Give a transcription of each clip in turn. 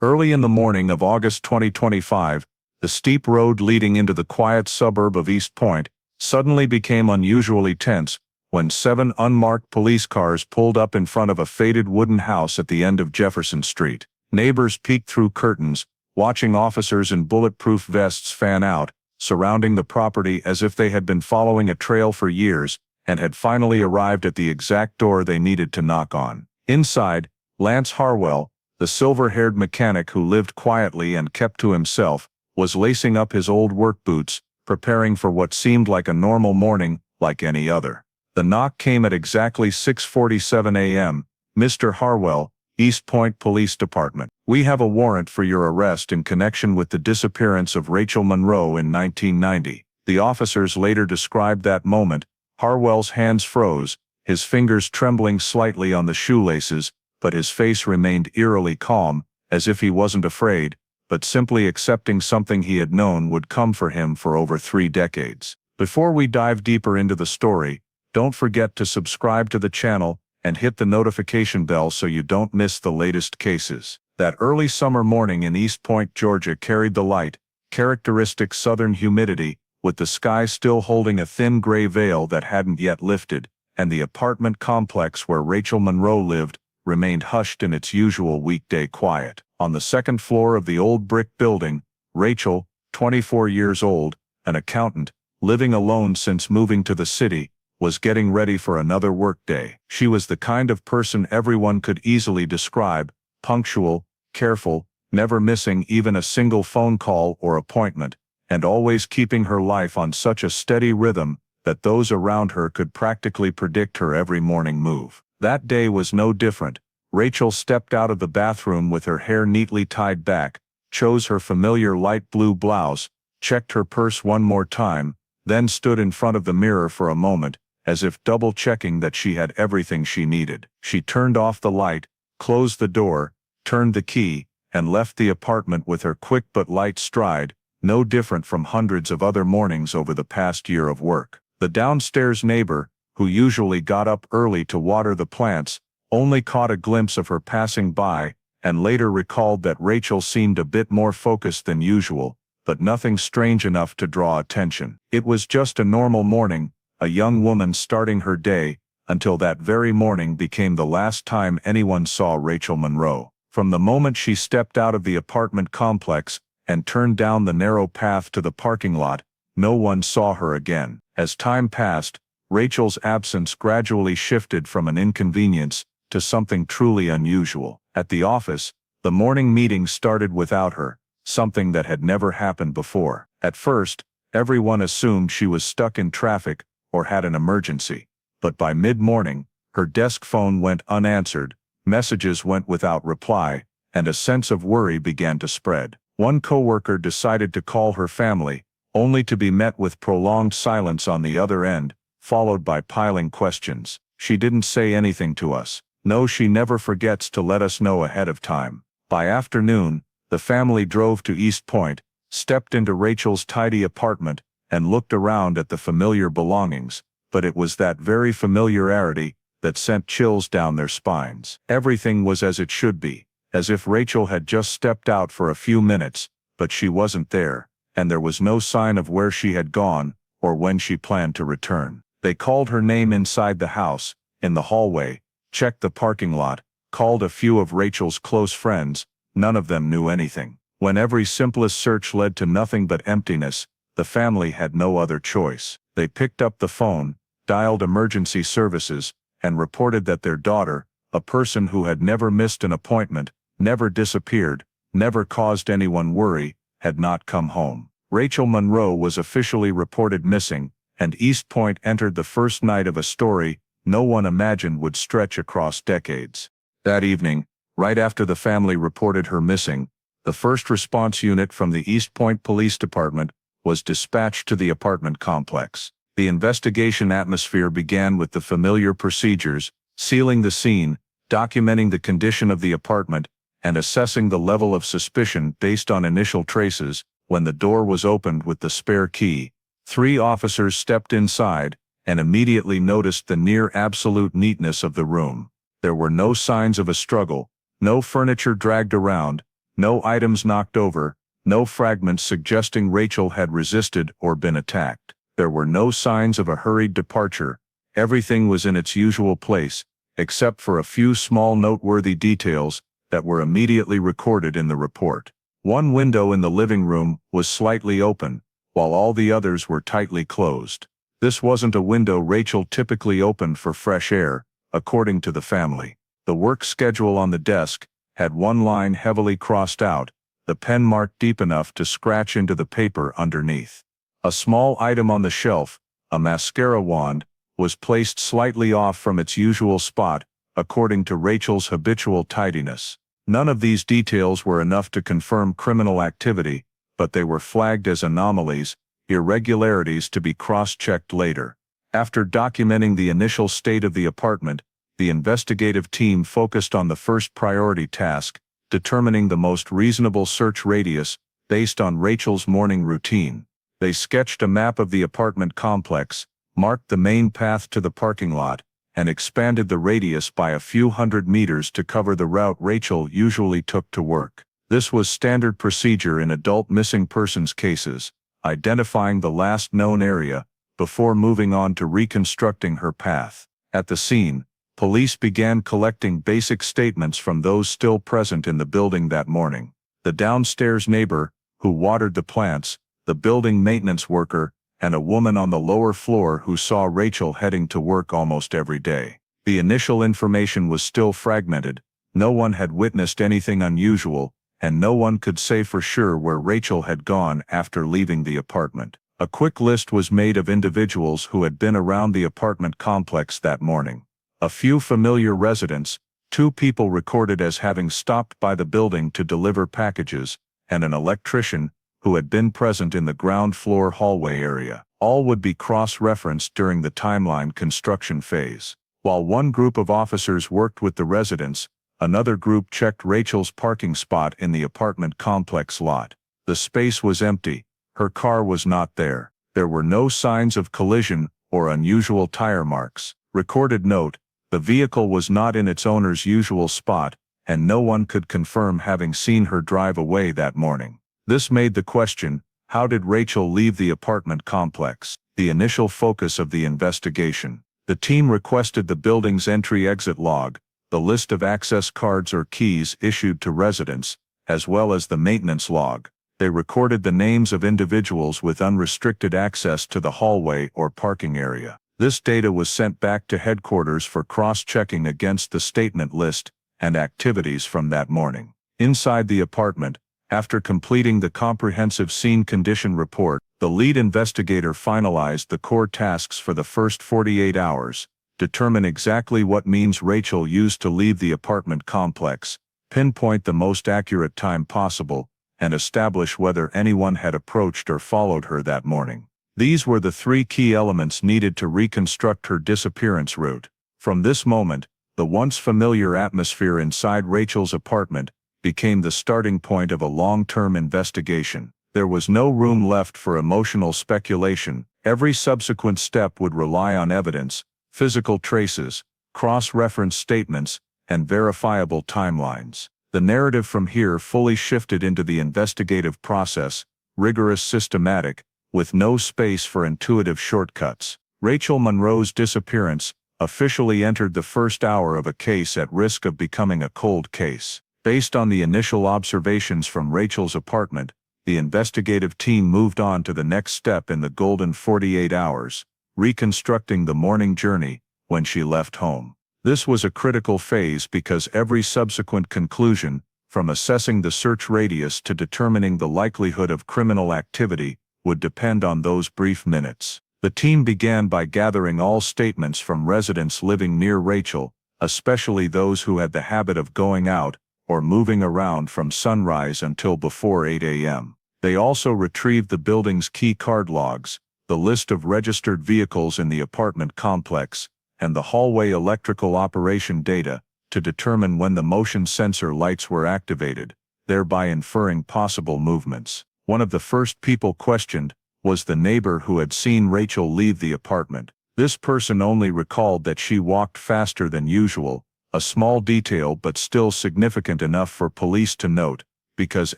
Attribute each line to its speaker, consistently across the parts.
Speaker 1: Early in the morning of August 2025, the steep road leading into the quiet suburb of East Point suddenly became unusually tense when 7 unmarked police cars pulled up in front of a faded wooden house at the end of Jefferson Street. Neighbors peeked through curtains, watching officers in bulletproof vests fan out, surrounding the property as if they had been following a trail for years and had finally arrived at the exact door they needed to knock on. Inside, Lance Harwell, the silver-haired mechanic who lived quietly and kept to himself, was lacing up his old work boots, preparing for what seemed like a normal morning like any other. The knock came at exactly 6:47 a.m. "Mr. Harwell, East Point Police Department. We have a warrant for your arrest in connection with the disappearance of Rachel Monroe in 1990. The officers later described that moment. Harwell's hands froze, his fingers trembling slightly on the shoelaces, but his face remained eerily calm, as if he wasn't afraid, but simply accepting something he had known would come for him for over 3 decades. Before we dive deeper into the story, don't forget to subscribe to the channel and hit the notification bell so you don't miss the latest cases. That early summer morning in East Point, Georgia carried the light, characteristic southern humidity, with the sky still holding a thin gray veil that hadn't yet lifted, and the apartment complex where Rachel Monroe lived remained hushed in its usual weekday quiet. On the second floor of the old brick building, Rachel, 24 years old, an accountant, living alone since moving to the city, was getting ready for another workday. She was the kind of person everyone could easily describe: punctual, careful, never missing even a single phone call or appointment, and always keeping her life on such a steady rhythm that those around her could practically predict her every morning move. That day was no different. Rachel stepped out of the bathroom with her hair neatly tied back, chose her familiar light blue blouse, checked her purse one more time, then stood in front of the mirror for a moment, as if double-checking that she had everything she needed. She turned off the light, closed the door, turned the key, and left the apartment with her quick but light stride, no different from hundreds of other mornings over the past year of work. The downstairs neighbor, who usually got up early to water the plants, only caught a glimpse of her passing by, and later recalled that Rachel seemed a bit more focused than usual, but nothing strange enough to draw attention. It was just a normal morning, a young woman starting her day, until that very morning became the last time anyone saw Rachel Monroe. From the moment she stepped out of the apartment complex and turned down the narrow path to the parking lot, no one saw her again. As time passed, Rachel's absence gradually shifted from an inconvenience to something truly unusual. At the office, the morning meeting started without her, something that had never happened before. At first, everyone assumed she was stuck in traffic or had an emergency, but by mid-morning, her desk phone went unanswered, messages went without reply, and a sense of worry began to spread. One coworker decided to call her family, only to be met with prolonged silence on the other end, followed by piling questions. "She didn't say anything to us." "No, she never forgets to let us know ahead of time." By afternoon, the family drove to East Point, stepped into Rachel's tidy apartment, and looked around at the familiar belongings, but it was that very familiarity that sent chills down their spines. Everything was as it should be, as if Rachel had just stepped out for a few minutes, but she wasn't there, and there was no sign of where she had gone or when she planned to return. They called her name inside the house, in the hallway, checked the parking lot, called a few of Rachel's close friends. None of them knew anything. When every simplest search led to nothing but emptiness, the family had no other choice. They picked up the phone, dialed emergency services, and reported that their daughter, a person who had never missed an appointment, never disappeared, never caused anyone worry, had not come home. Rachel Monroe was officially reported missing, and East Point entered the first night of a story no one imagined would stretch across decades. That evening, right after the family reported her missing, the first response unit from the East Point Police Department was dispatched to the apartment complex. The investigation atmosphere began with the familiar procedures: sealing the scene, documenting the condition of the apartment, and assessing the level of suspicion based on initial traces. When the door was opened with the spare key, 3 officers stepped inside and immediately noticed the near absolute neatness of the room. There were no signs of a struggle, no furniture dragged around, No items knocked over, no fragments suggesting Rachel had resisted or been attacked. There were no signs of a hurried departure. Everything was in its usual place, except for a few small noteworthy details that were immediately recorded in the report. One window in the living room was slightly open, while all the others were tightly closed. This wasn't a window Rachel typically opened for fresh air, according to the family. The work schedule on the desk had one line heavily crossed out, the pen marked deep enough to scratch into the paper underneath. A small item on the shelf, a mascara wand, was placed slightly off from its usual spot, according to Rachel's habitual tidiness. None of these details were enough to confirm criminal activity, but they were flagged as anomalies, irregularities to be cross-checked later. After documenting the initial state of the apartment, the investigative team focused on the first priority task, determining the most reasonable search radius based on Rachel's morning routine. They sketched a map of the apartment complex, marked the main path to the parking lot, and expanded the radius by a few hundred meters to cover the route Rachel usually took to work. This was standard procedure in adult missing persons cases, identifying the last known area before moving on to reconstructing her path. At the scene, police began collecting basic statements from those still present in the building that morning. The downstairs neighbor, who watered the plants, the building maintenance worker, and a woman on the lower floor who saw Rachel heading to work almost every day. The initial information was still fragmented. No one had witnessed anything unusual, and no one could say for sure where Rachel had gone after leaving the apartment. A quick list was made of individuals who had been around the apartment complex that morning. A few familiar residents, 2 people recorded as having stopped by the building to deliver packages, and an electrician who had been present in the ground floor hallway area. All would be cross-referenced during the timeline construction phase. While one group of officers worked with the residents, another group checked Rachel's parking spot in the apartment complex lot. The space was empty. Her car was not there. There were no signs of collision or unusual tire marks. Recorded note: the vehicle was not in its owner's usual spot, and no one could confirm having seen her drive away that morning. This made the question, how did Rachel leave the apartment complex, the initial focus of the investigation. The team requested the building's entry-exit log, the list of access cards or keys issued to residents, as well as the maintenance log. They recorded the names of individuals with unrestricted access to the hallway or parking area. This data was sent back to headquarters for cross-checking against the statement list and activities from that morning. Inside the apartment, after completing the comprehensive scene condition report, the lead investigator finalized the core tasks for the first 48 hours, determine exactly what means Rachel used to leave the apartment complex, pinpoint the most accurate time possible, and establish whether anyone had approached or followed her that morning. These were the 3 key elements needed to reconstruct her disappearance route. From this moment, the once familiar atmosphere inside Rachel's apartment became the starting point of a long-term investigation. There was no room left for emotional speculation. Every subsequent step would rely on evidence, physical traces, cross-reference statements, and verifiable timelines. The narrative from here fully shifted into the investigative process, rigorous, systematic, with no space for intuitive shortcuts. Rachel Monroe's disappearance officially entered the first hour of a case at risk of becoming a cold case. Based on the initial observations from Rachel's apartment, the investigative team moved on to the next step in the golden 48 hours, reconstructing the morning journey when she left home. This was a critical phase because every subsequent conclusion, from assessing the search radius to determining the likelihood of criminal activity, would depend on those brief minutes. The team began by gathering all statements from residents living near Rachel, especially those who had the habit of going out or moving around from sunrise until before 8 a.m. They also retrieved the building's key card logs, the list of registered vehicles in the apartment complex, and the hallway electrical operation data to determine when the motion sensor lights were activated, thereby inferring possible movements. One of the first people questioned was the neighbor who had seen Rachel leave the apartment. This person only recalled that she walked faster than usual, a small detail but still significant enough for police to note. because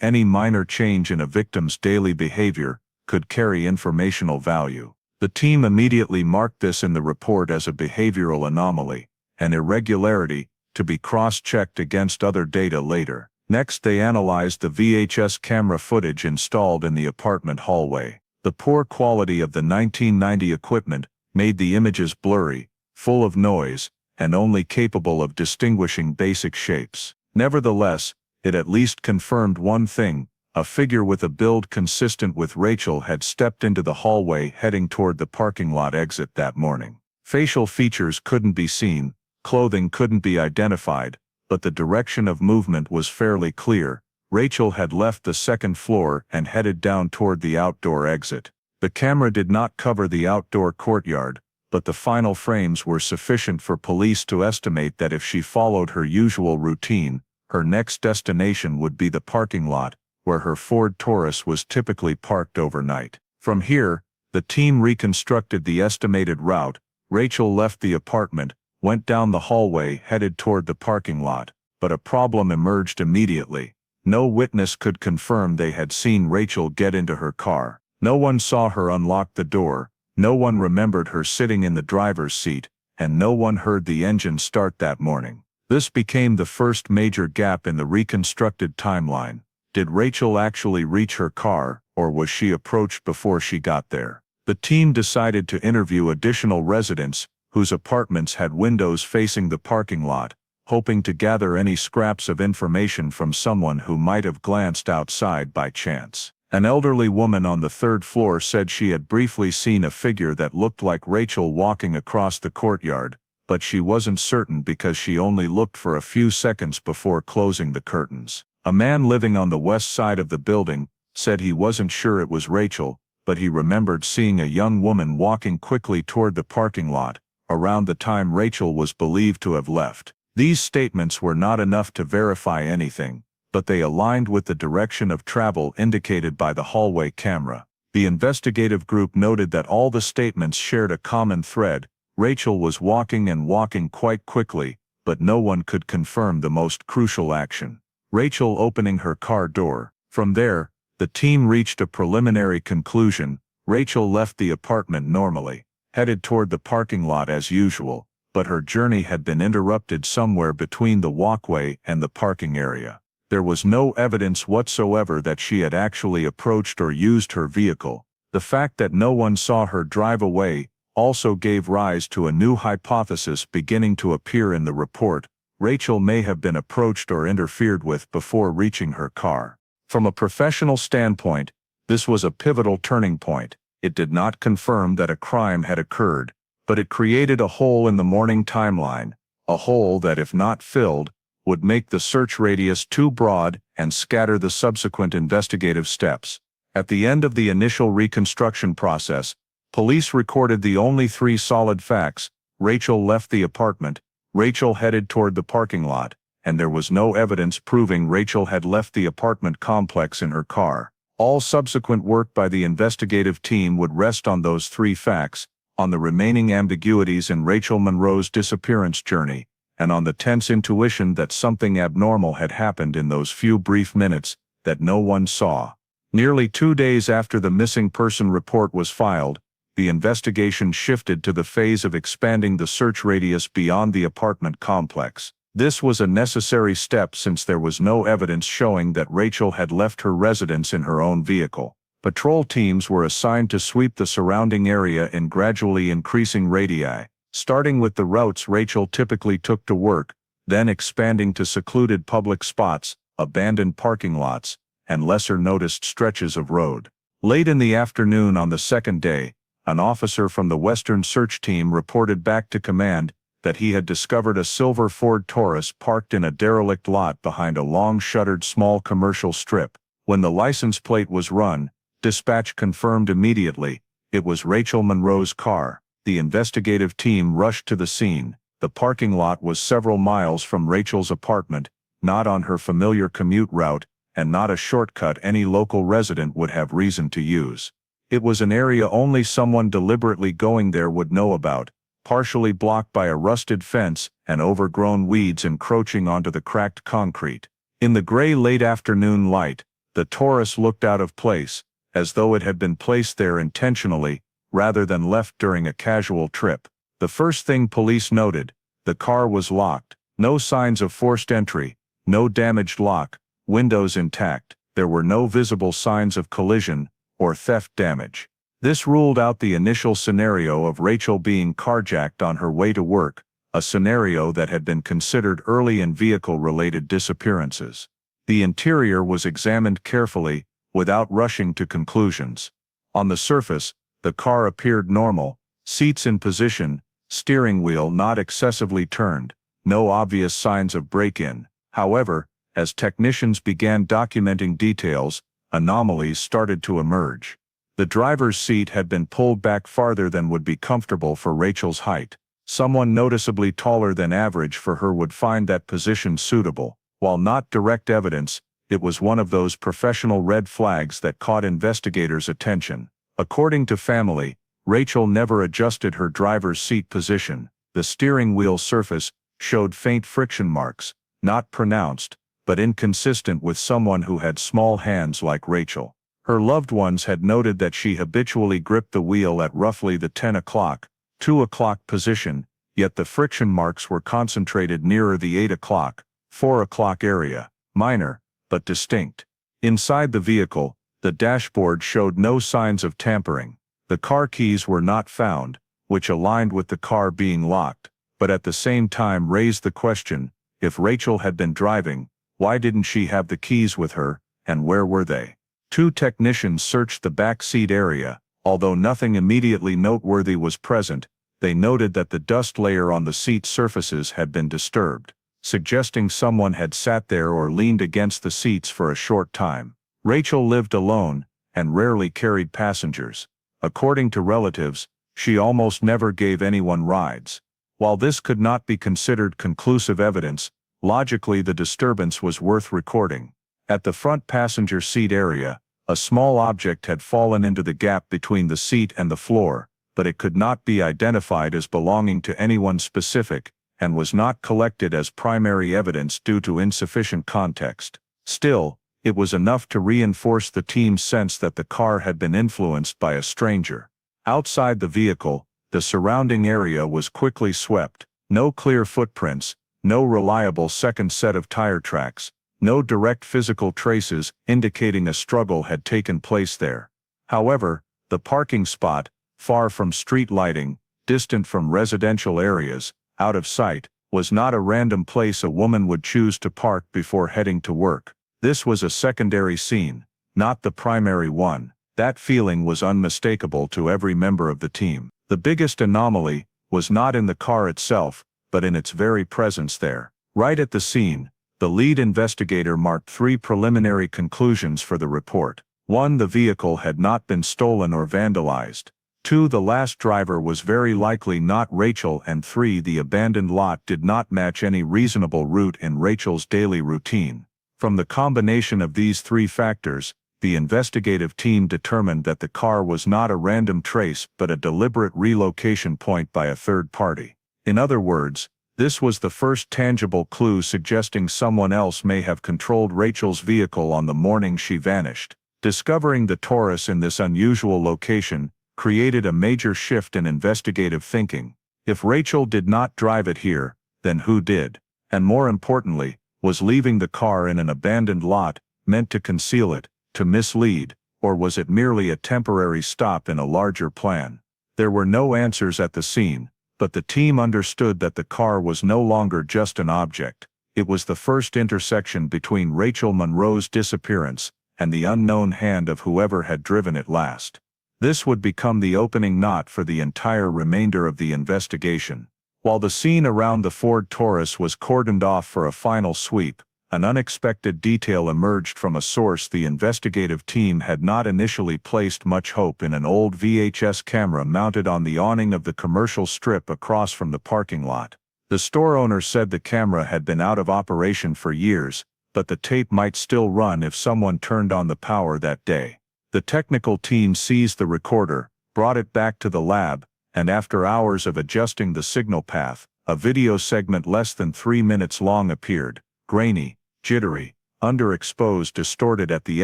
Speaker 1: any minor change in a victim's daily behavior could carry informational value. The team immediately marked this in the report as a behavioral anomaly, an irregularity, to be cross-checked against other data later. Next, they analyzed the VHS camera footage installed in the apartment hallway. The poor quality of the 1990 equipment made the images blurry, full of noise, and only capable of distinguishing basic shapes. Nevertheless, it at least confirmed one thing: a figure with a build consistent with Rachel had stepped into the hallway heading toward the parking lot exit that morning. Facial features couldn't be seen, clothing couldn't be identified, but the direction of movement was fairly clear. Rachel had left the second floor and headed down toward the outdoor exit. The camera did not cover the outdoor courtyard, but the final frames were sufficient for police to estimate that if she followed her usual routine, her next destination would be the parking lot, where her Ford Taurus was typically parked overnight. From here, the team reconstructed the estimated route. Rachel left the apartment, went down the hallway, headed toward the parking lot, but a problem emerged immediately. No witness could confirm they had seen Rachel get into her car. No one saw her unlock the door, no one remembered her sitting in the driver's seat, and no one heard the engine start that morning. This became the first major gap in the reconstructed timeline. Did Rachel actually reach her car, or was she approached before she got there? The team decided to interview additional residents whose apartments had windows facing the parking lot, hoping to gather any scraps of information from someone who might have glanced outside by chance. An elderly woman on the third floor said she had briefly seen a figure that looked like Rachel walking across the courtyard, but she wasn't certain because she only looked for a few seconds before closing the curtains. A man living on the west side of the building said he wasn't sure it was Rachel, but he remembered seeing a young woman walking quickly toward the parking lot around the time Rachel was believed to have left. These statements were not enough to verify anything, but they aligned with the direction of travel indicated by the hallway camera. The investigative group noted that all the statements shared a common thread: Rachel was walking and walking quite quickly, but no one could confirm the most crucial action: Rachel opening her car door. From there, the team reached a preliminary conclusion: Rachel left the apartment normally, headed toward the parking lot as usual, but her journey had been interrupted somewhere between the walkway and the parking area. There was no evidence whatsoever that she had actually approached or used her vehicle. The fact that no one saw her drive away also gave rise to a new hypothesis beginning to appear in the report: Rachel may have been approached or interfered with before reaching her car. From a professional standpoint, this was a pivotal turning point. It did not confirm that a crime had occurred, but it created a hole in the morning timeline, a hole that, if not filled, would make the search radius too broad and scatter the subsequent investigative steps. At the end of the initial reconstruction process, police recorded the only three solid facts: Rachel left the apartment, Rachel headed toward the parking lot, and there was no evidence proving Rachel had left the apartment complex in her car. All subsequent work by the investigative team would rest on those three facts, on the remaining ambiguities in Rachel Monroe's disappearance journey, and on the tense intuition that something abnormal had happened in those few brief minutes that no one saw. Nearly 2 days after the missing person report was filed, the investigation shifted to the phase of expanding the search radius beyond the apartment complex. This was a necessary step since there was no evidence showing that Rachel had left her residence in her own vehicle. Patrol teams were assigned to sweep the surrounding area in gradually increasing radii, starting with the routes Rachel typically took to work, then expanding to secluded public spots, abandoned parking lots, and lesser-noticed stretches of road. Late in the afternoon on the second day, an officer from the Western Search Team reported back to command that he had discovered a silver Ford Taurus parked in a derelict lot behind a long-shuttered small commercial strip. When the license plate was run, dispatch confirmed immediately it was Rachel Monroe's car. The investigative team rushed to the scene. The parking lot was several miles from Rachel's apartment, not on her familiar commute route, and not a shortcut any local resident would have reason to use. It was an area only someone deliberately going there would know about, partially blocked by a rusted fence and overgrown weeds encroaching onto the cracked concrete. In the gray late afternoon light, the Taurus looked out of place, as though it had been placed there intentionally, rather than left during a casual trip. The first thing police noted: the car was locked. No signs of forced entry, no damaged lock, windows intact. There were no visible signs of collision or theft damage. This ruled out the initial scenario of Rachel being carjacked on her way to work, a scenario that had been considered early in vehicle-related disappearances. The interior was examined carefully, without rushing to conclusions. On the surface, the car appeared normal: seats in position, steering wheel not excessively turned, no obvious signs of break-in. However, as technicians began documenting details, anomalies started to emerge. The driver's seat had been pulled back farther than would be comfortable for Rachel's height. Someone noticeably taller than average for her would find that position suitable. While not direct evidence, it was one of those professional red flags that caught investigators' attention. According to family, Rachel never adjusted her driver's seat position. The steering wheel surface showed faint friction marks, not pronounced, but inconsistent with someone who had small hands like Rachel. Her loved ones had noted that she habitually gripped the wheel at roughly the 10 o'clock, 2 o'clock position, yet the friction marks were concentrated nearer the 8 o'clock, 4 o'clock area, minor, but distinct. Inside the vehicle, the dashboard showed no signs of tampering. The car keys were not found, which aligned with the car being locked, but at the same time raised the question: if Rachel had been driving, why didn't she have the keys with her, and where were they? 2 technicians searched the back seat area. Although nothing immediately noteworthy was present, they noted that the dust layer on the seat surfaces had been disturbed, suggesting someone had sat there or leaned against the seats for a short time. Rachel lived alone, and rarely carried passengers. According to relatives, she almost never gave anyone rides. While this could not be considered conclusive evidence, logically the disturbance was worth recording. At the front passenger seat area, a small object had fallen into the gap between the seat and the floor, but it could not be identified as belonging to anyone specific, and was not collected as primary evidence due to insufficient context. Still, it was enough to reinforce the team's sense that the car had been influenced by a stranger. Outside the vehicle, the surrounding area was quickly swept. No clear footprints, no reliable second set of tire tracks, no direct physical traces indicating a struggle had taken place there. However, the parking spot, far from street lighting, distant from residential areas, out of sight, was not a random place a woman would choose to park before heading to work. This was a secondary scene, not the primary one. That feeling was unmistakable to every member of the team. The biggest anomaly was not in the car itself, but in its very presence there. Right at the scene, the lead investigator marked 3 preliminary conclusions for the report. 1. The vehicle had not been stolen or vandalized. 2. The last driver was very likely not Rachel. And 3. The abandoned lot did not match any reasonable route in Rachel's daily routine. From the combination of these 3 factors, the investigative team determined that the car was not a random trace but a deliberate relocation point by a third party. In other words, this was the first tangible clue suggesting someone else may have controlled Rachel's vehicle on the morning she vanished. Discovering the Taurus in this unusual location created a major shift in investigative thinking. If Rachel did not drive it here, then who did? And more importantly, was leaving the car in an abandoned lot meant to conceal it, to mislead, or was it merely a temporary stop in a larger plan? There were no answers at the scene, but the team understood that the car was no longer just an object. It was the first intersection between Rachel Monroe's disappearance and the unknown hand of whoever had driven it last. This would become the opening knot for the entire remainder of the investigation. While the scene around the Ford Taurus was cordoned off for a final sweep, an unexpected detail emerged from a source the investigative team had not initially placed much hope in: an old VHS camera mounted on the awning of the commercial strip across from the parking lot. The store owner said the camera had been out of operation for years, but the tape might still run if someone turned on the power that day. The technical team seized the recorder, brought it back to the lab, and after hours of adjusting the signal path, a video segment less than 3 minutes long appeared. Grainy, jittery, underexposed, distorted at the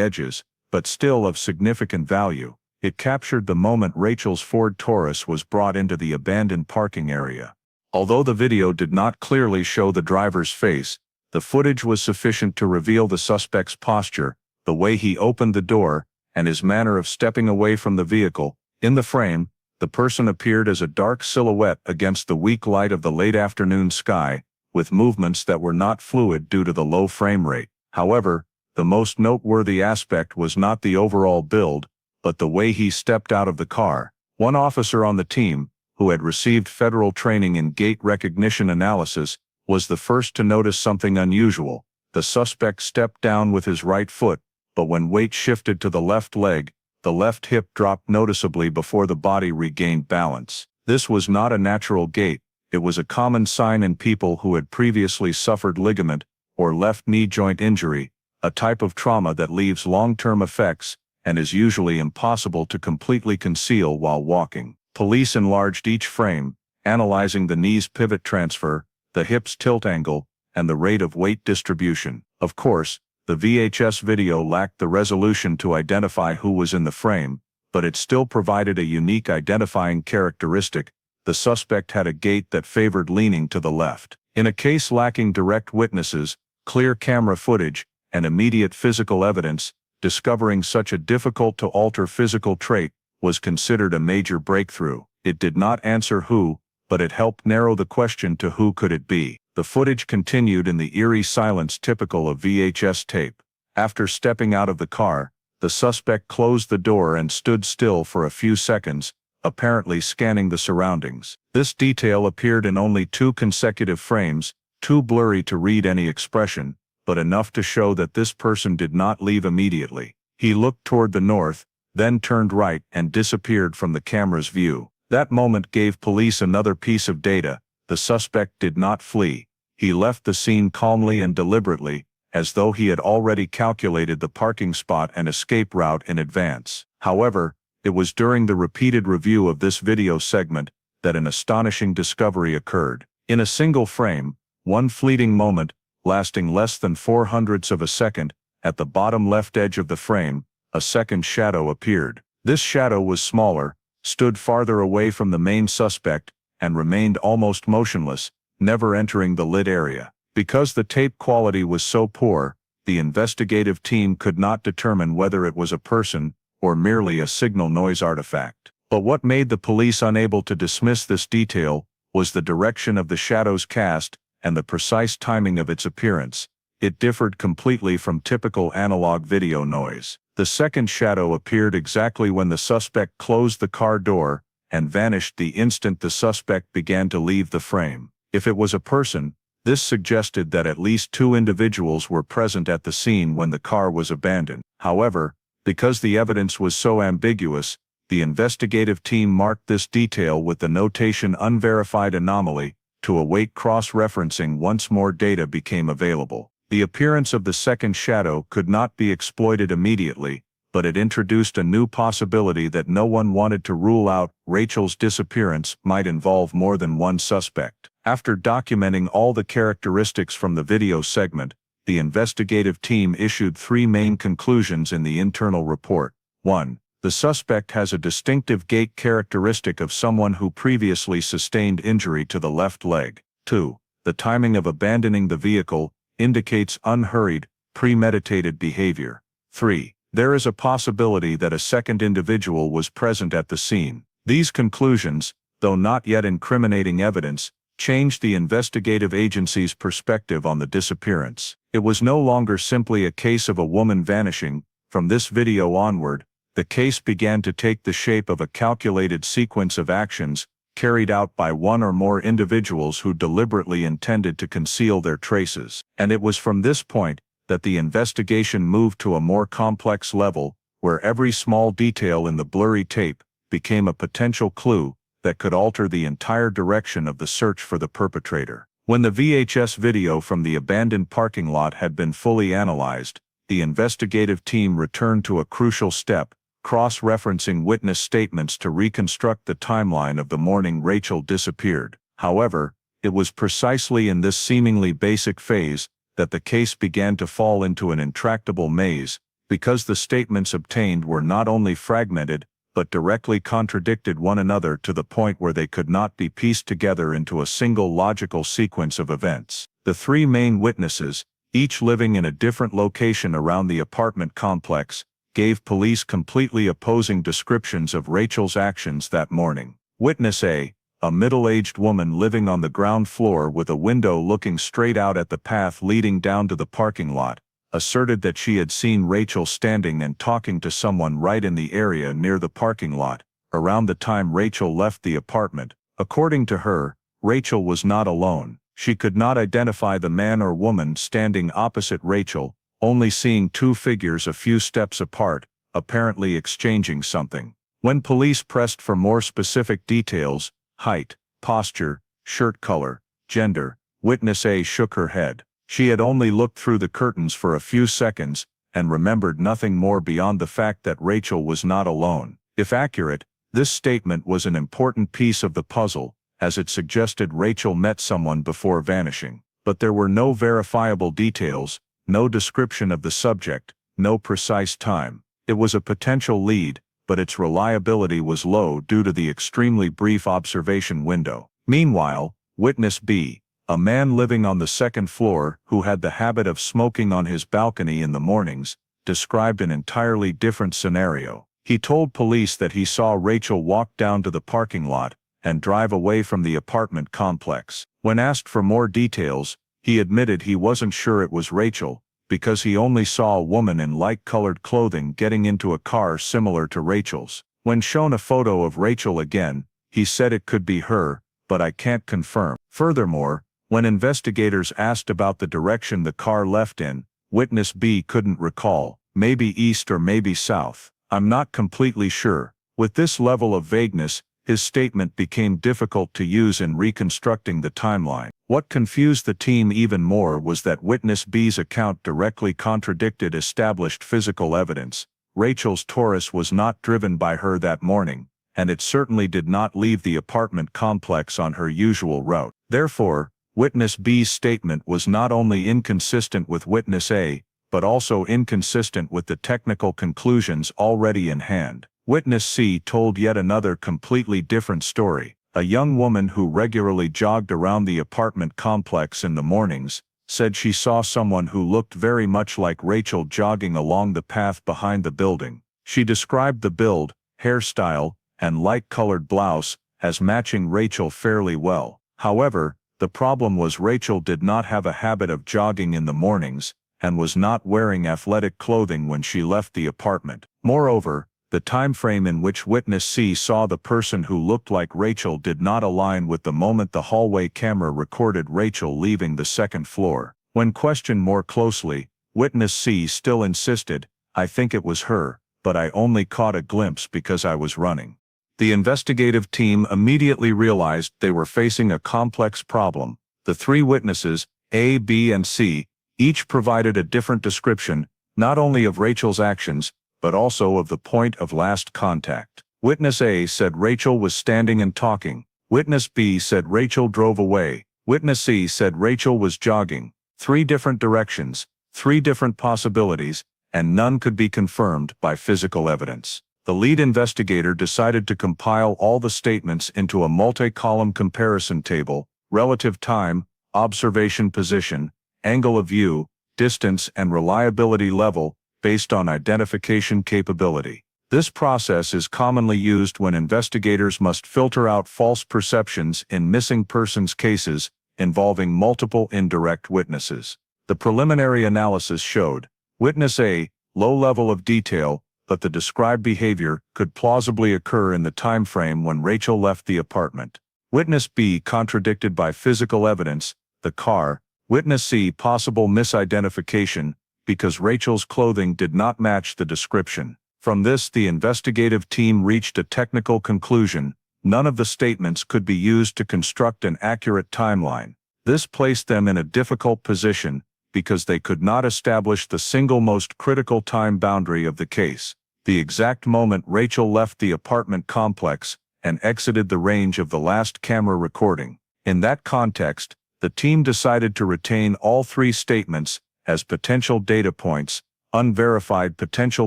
Speaker 1: edges, but still of significant value. It captured the moment Rachel's Ford Taurus was brought into the abandoned parking area. Although the video did not clearly show the driver's face, the footage was sufficient to reveal the suspect's posture, the way he opened the door, and his manner of stepping away from the vehicle. In the frame, the person appeared as a dark silhouette against the weak light of the late afternoon sky, with movements that were not fluid due to the low frame rate. However, the most noteworthy aspect was not the overall build, but the way he stepped out of the car. One officer on the team, who had received federal training in gait recognition analysis, was the first to notice something unusual. The suspect stepped down with his right foot, but when weight shifted to the left leg, the left hip dropped noticeably before the body regained balance. This was not a natural gait. It was a common sign in people who had previously suffered ligament or left knee joint injury, a type of trauma that leaves long-term effects and is usually impossible to completely conceal while walking. Police enlarged each frame, analyzing the knee's pivot transfer, the hip's tilt angle, and the rate of weight distribution. Of course, the VHS video lacked the resolution to identify who was in the frame, but it still provided a unique identifying characteristic. The suspect had a gait that favored leaning to the left. In a case lacking direct witnesses, clear camera footage, and immediate physical evidence, discovering such a difficult-to-alter physical trait was considered a major breakthrough. It did not answer who, but it helped narrow the question to who could it be. The footage continued in the eerie silence typical of VHS tape. After stepping out of the car, the suspect closed the door and stood still for a few seconds, apparently scanning the surroundings. This detail appeared in only 2 consecutive frames, too blurry to read any expression, but enough to show that this person did not leave immediately. He looked toward the north, then turned right and disappeared from the camera's view. That moment gave police another piece of data. The suspect did not flee. He left the scene calmly and deliberately, as though he had already calculated the parking spot and escape route in advance. However, it was during the repeated review of this video segment that an astonishing discovery occurred. In a single frame, one fleeting moment, lasting less than 0.04 of a second, at the bottom left edge of the frame, a second shadow appeared. This shadow was smaller, stood farther away from the main suspect, and remained almost motionless, never entering the lit area. Because the tape quality was so poor, the investigative team could not determine whether it was a person or merely a signal noise artifact. But what made the police unable to dismiss this detail was the direction of the shadow's cast and the precise timing of its appearance. It differed completely from typical analog video noise. The second shadow appeared exactly when the suspect closed the car door and vanished the instant the suspect began to leave the frame. If it was a person, this suggested that at least 2 individuals were present at the scene when the car was abandoned. However, because the evidence was so ambiguous, the investigative team marked this detail with the notation "unverified anomaly" to await cross-referencing once more data became available. The appearance of the second shadow could not be exploited immediately, but it introduced a new possibility that no one wanted to rule out. Rachel's disappearance might involve more than one suspect. After documenting all the characteristics from the video segment, the investigative team issued 3 main conclusions in the internal report. 1. The suspect has a distinctive gait characteristic of someone who previously sustained injury to the left leg. 2. The timing of abandoning the vehicle indicates unhurried, premeditated behavior. 3. There is a possibility that a second individual was present at the scene. These conclusions, though not yet incriminating evidence, changed the investigative agency's perspective on the disappearance. It was no longer simply a case of a woman vanishing. From this video onward, the case began to take the shape of a calculated sequence of actions carried out by one or more individuals who deliberately intended to conceal their traces. And it was from this point that the investigation moved to a more complex level, where every small detail in the blurry tape became a potential clue that could alter the entire direction of the search for the perpetrator. When the VHS video from the abandoned parking lot had been fully analyzed, the investigative team returned to a crucial step, cross-referencing witness statements to reconstruct the timeline of the morning Rachel disappeared. However, it was precisely in this seemingly basic phase that the case began to fall into an intractable maze, because the statements obtained were not only fragmented, but directly contradicted one another to the point where they could not be pieced together into a single logical sequence of events. The three main witnesses, each living in a different location around the apartment complex, gave police completely opposing descriptions of Rachel's actions that morning. Witness A, a middle-aged woman living on the ground floor with a window looking straight out at the path leading down to the parking lot, asserted that she had seen Rachel standing and talking to someone right in the area near the parking lot, around the time Rachel left the apartment. According to her, Rachel was not alone. She could not identify the man or woman standing opposite Rachel, only seeing two figures a few steps apart, apparently exchanging something. When police pressed for more specific details, height, posture, shirt color, gender, witness A shook her head. She had only looked through the curtains for a few seconds, and remembered nothing more beyond the fact that Rachel was not alone. If accurate, this statement was an important piece of the puzzle, as it suggested Rachel met someone before vanishing. But there were no verifiable details, no description of the subject, no precise time. It was a potential lead, but its reliability was low due to the extremely brief observation window. Meanwhile, witness B, a man living on the second floor who had the habit of smoking on his balcony in the mornings, described an entirely different scenario. He told police that he saw Rachel walk down to the parking lot and drive away from the apartment complex. When asked for more details, he admitted he wasn't sure it was Rachel, because he only saw a woman in light-colored clothing getting into a car similar to Rachel's. When shown a photo of Rachel again, he said it could be her, but I can't confirm. Furthermore, when investigators asked about the direction the car left in, witness B couldn't recall, maybe east or maybe south. I'm not completely sure. With this level of vagueness, his statement became difficult to use in reconstructing the timeline. What confused the team even more was that witness B's account directly contradicted established physical evidence. Rachel's Taurus was not driven by her that morning, and it certainly did not leave the apartment complex on her usual route. Therefore, witness B's statement was not only inconsistent with witness A, but also inconsistent with the technical conclusions already in hand. Witness C told yet another completely different story. A young woman who regularly jogged around the apartment complex in the mornings said she saw someone who looked very much like Rachel jogging along the path behind the building. She described the build, hairstyle, and light-colored blouse as matching Rachel fairly well. However, the problem was Rachel did not have a habit of jogging in the mornings, and was not wearing athletic clothing when she left the apartment. Moreover, the time frame in which witness C saw the person who looked like Rachel did not align with the moment the hallway camera recorded Rachel leaving the second floor. When questioned more closely, witness C still insisted, "I think it was her, but I only caught a glimpse because I was running." The investigative team immediately realized they were facing a complex problem. The three witnesses, A, B, and C, each provided a different description, not only of Rachel's actions, but also of the point of last contact. Witness A said Rachel was standing and talking. Witness B said Rachel drove away. Witness C said Rachel was jogging. Three different directions, three different possibilities, and none could be confirmed by physical evidence. The lead investigator decided to compile all the statements into a multi-column comparison table: relative time, observation position, angle of view, distance, and reliability level, based on identification capability. This process is commonly used when investigators must filter out false perceptions in missing persons cases involving multiple indirect witnesses. The preliminary analysis showed witness A, low level of detail, but the described behavior could plausibly occur in the time frame when Rachel left the apartment. Witness B contradicted by physical evidence, the car. Witness C possible misidentification, because Rachel's clothing did not match the description. From this, the investigative team reached a technical conclusion: none of the statements could be used to construct an accurate timeline. This placed them in a difficult position, because they could not establish the single most critical time boundary of the case, the exact moment Rachel left the apartment complex and exited the range of the last camera recording. In that context, The team decided to retain all three statements as potential data points, unverified potential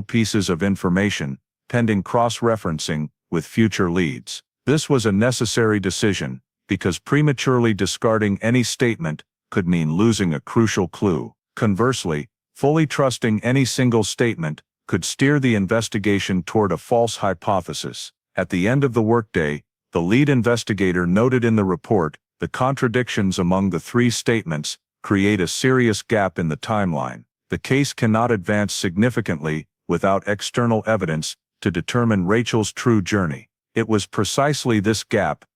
Speaker 1: pieces of information, pending cross-referencing with future leads. This was a necessary decision, because prematurely discarding any statement could mean losing a crucial clue. Conversely, fully trusting any single statement could steer the investigation toward a false hypothesis. At the end of the workday, the lead investigator noted in the report, the contradictions among the three statements create a serious gap in the timeline. The case cannot advance significantly without external evidence to determine Rachel's true journey. It was precisely this gap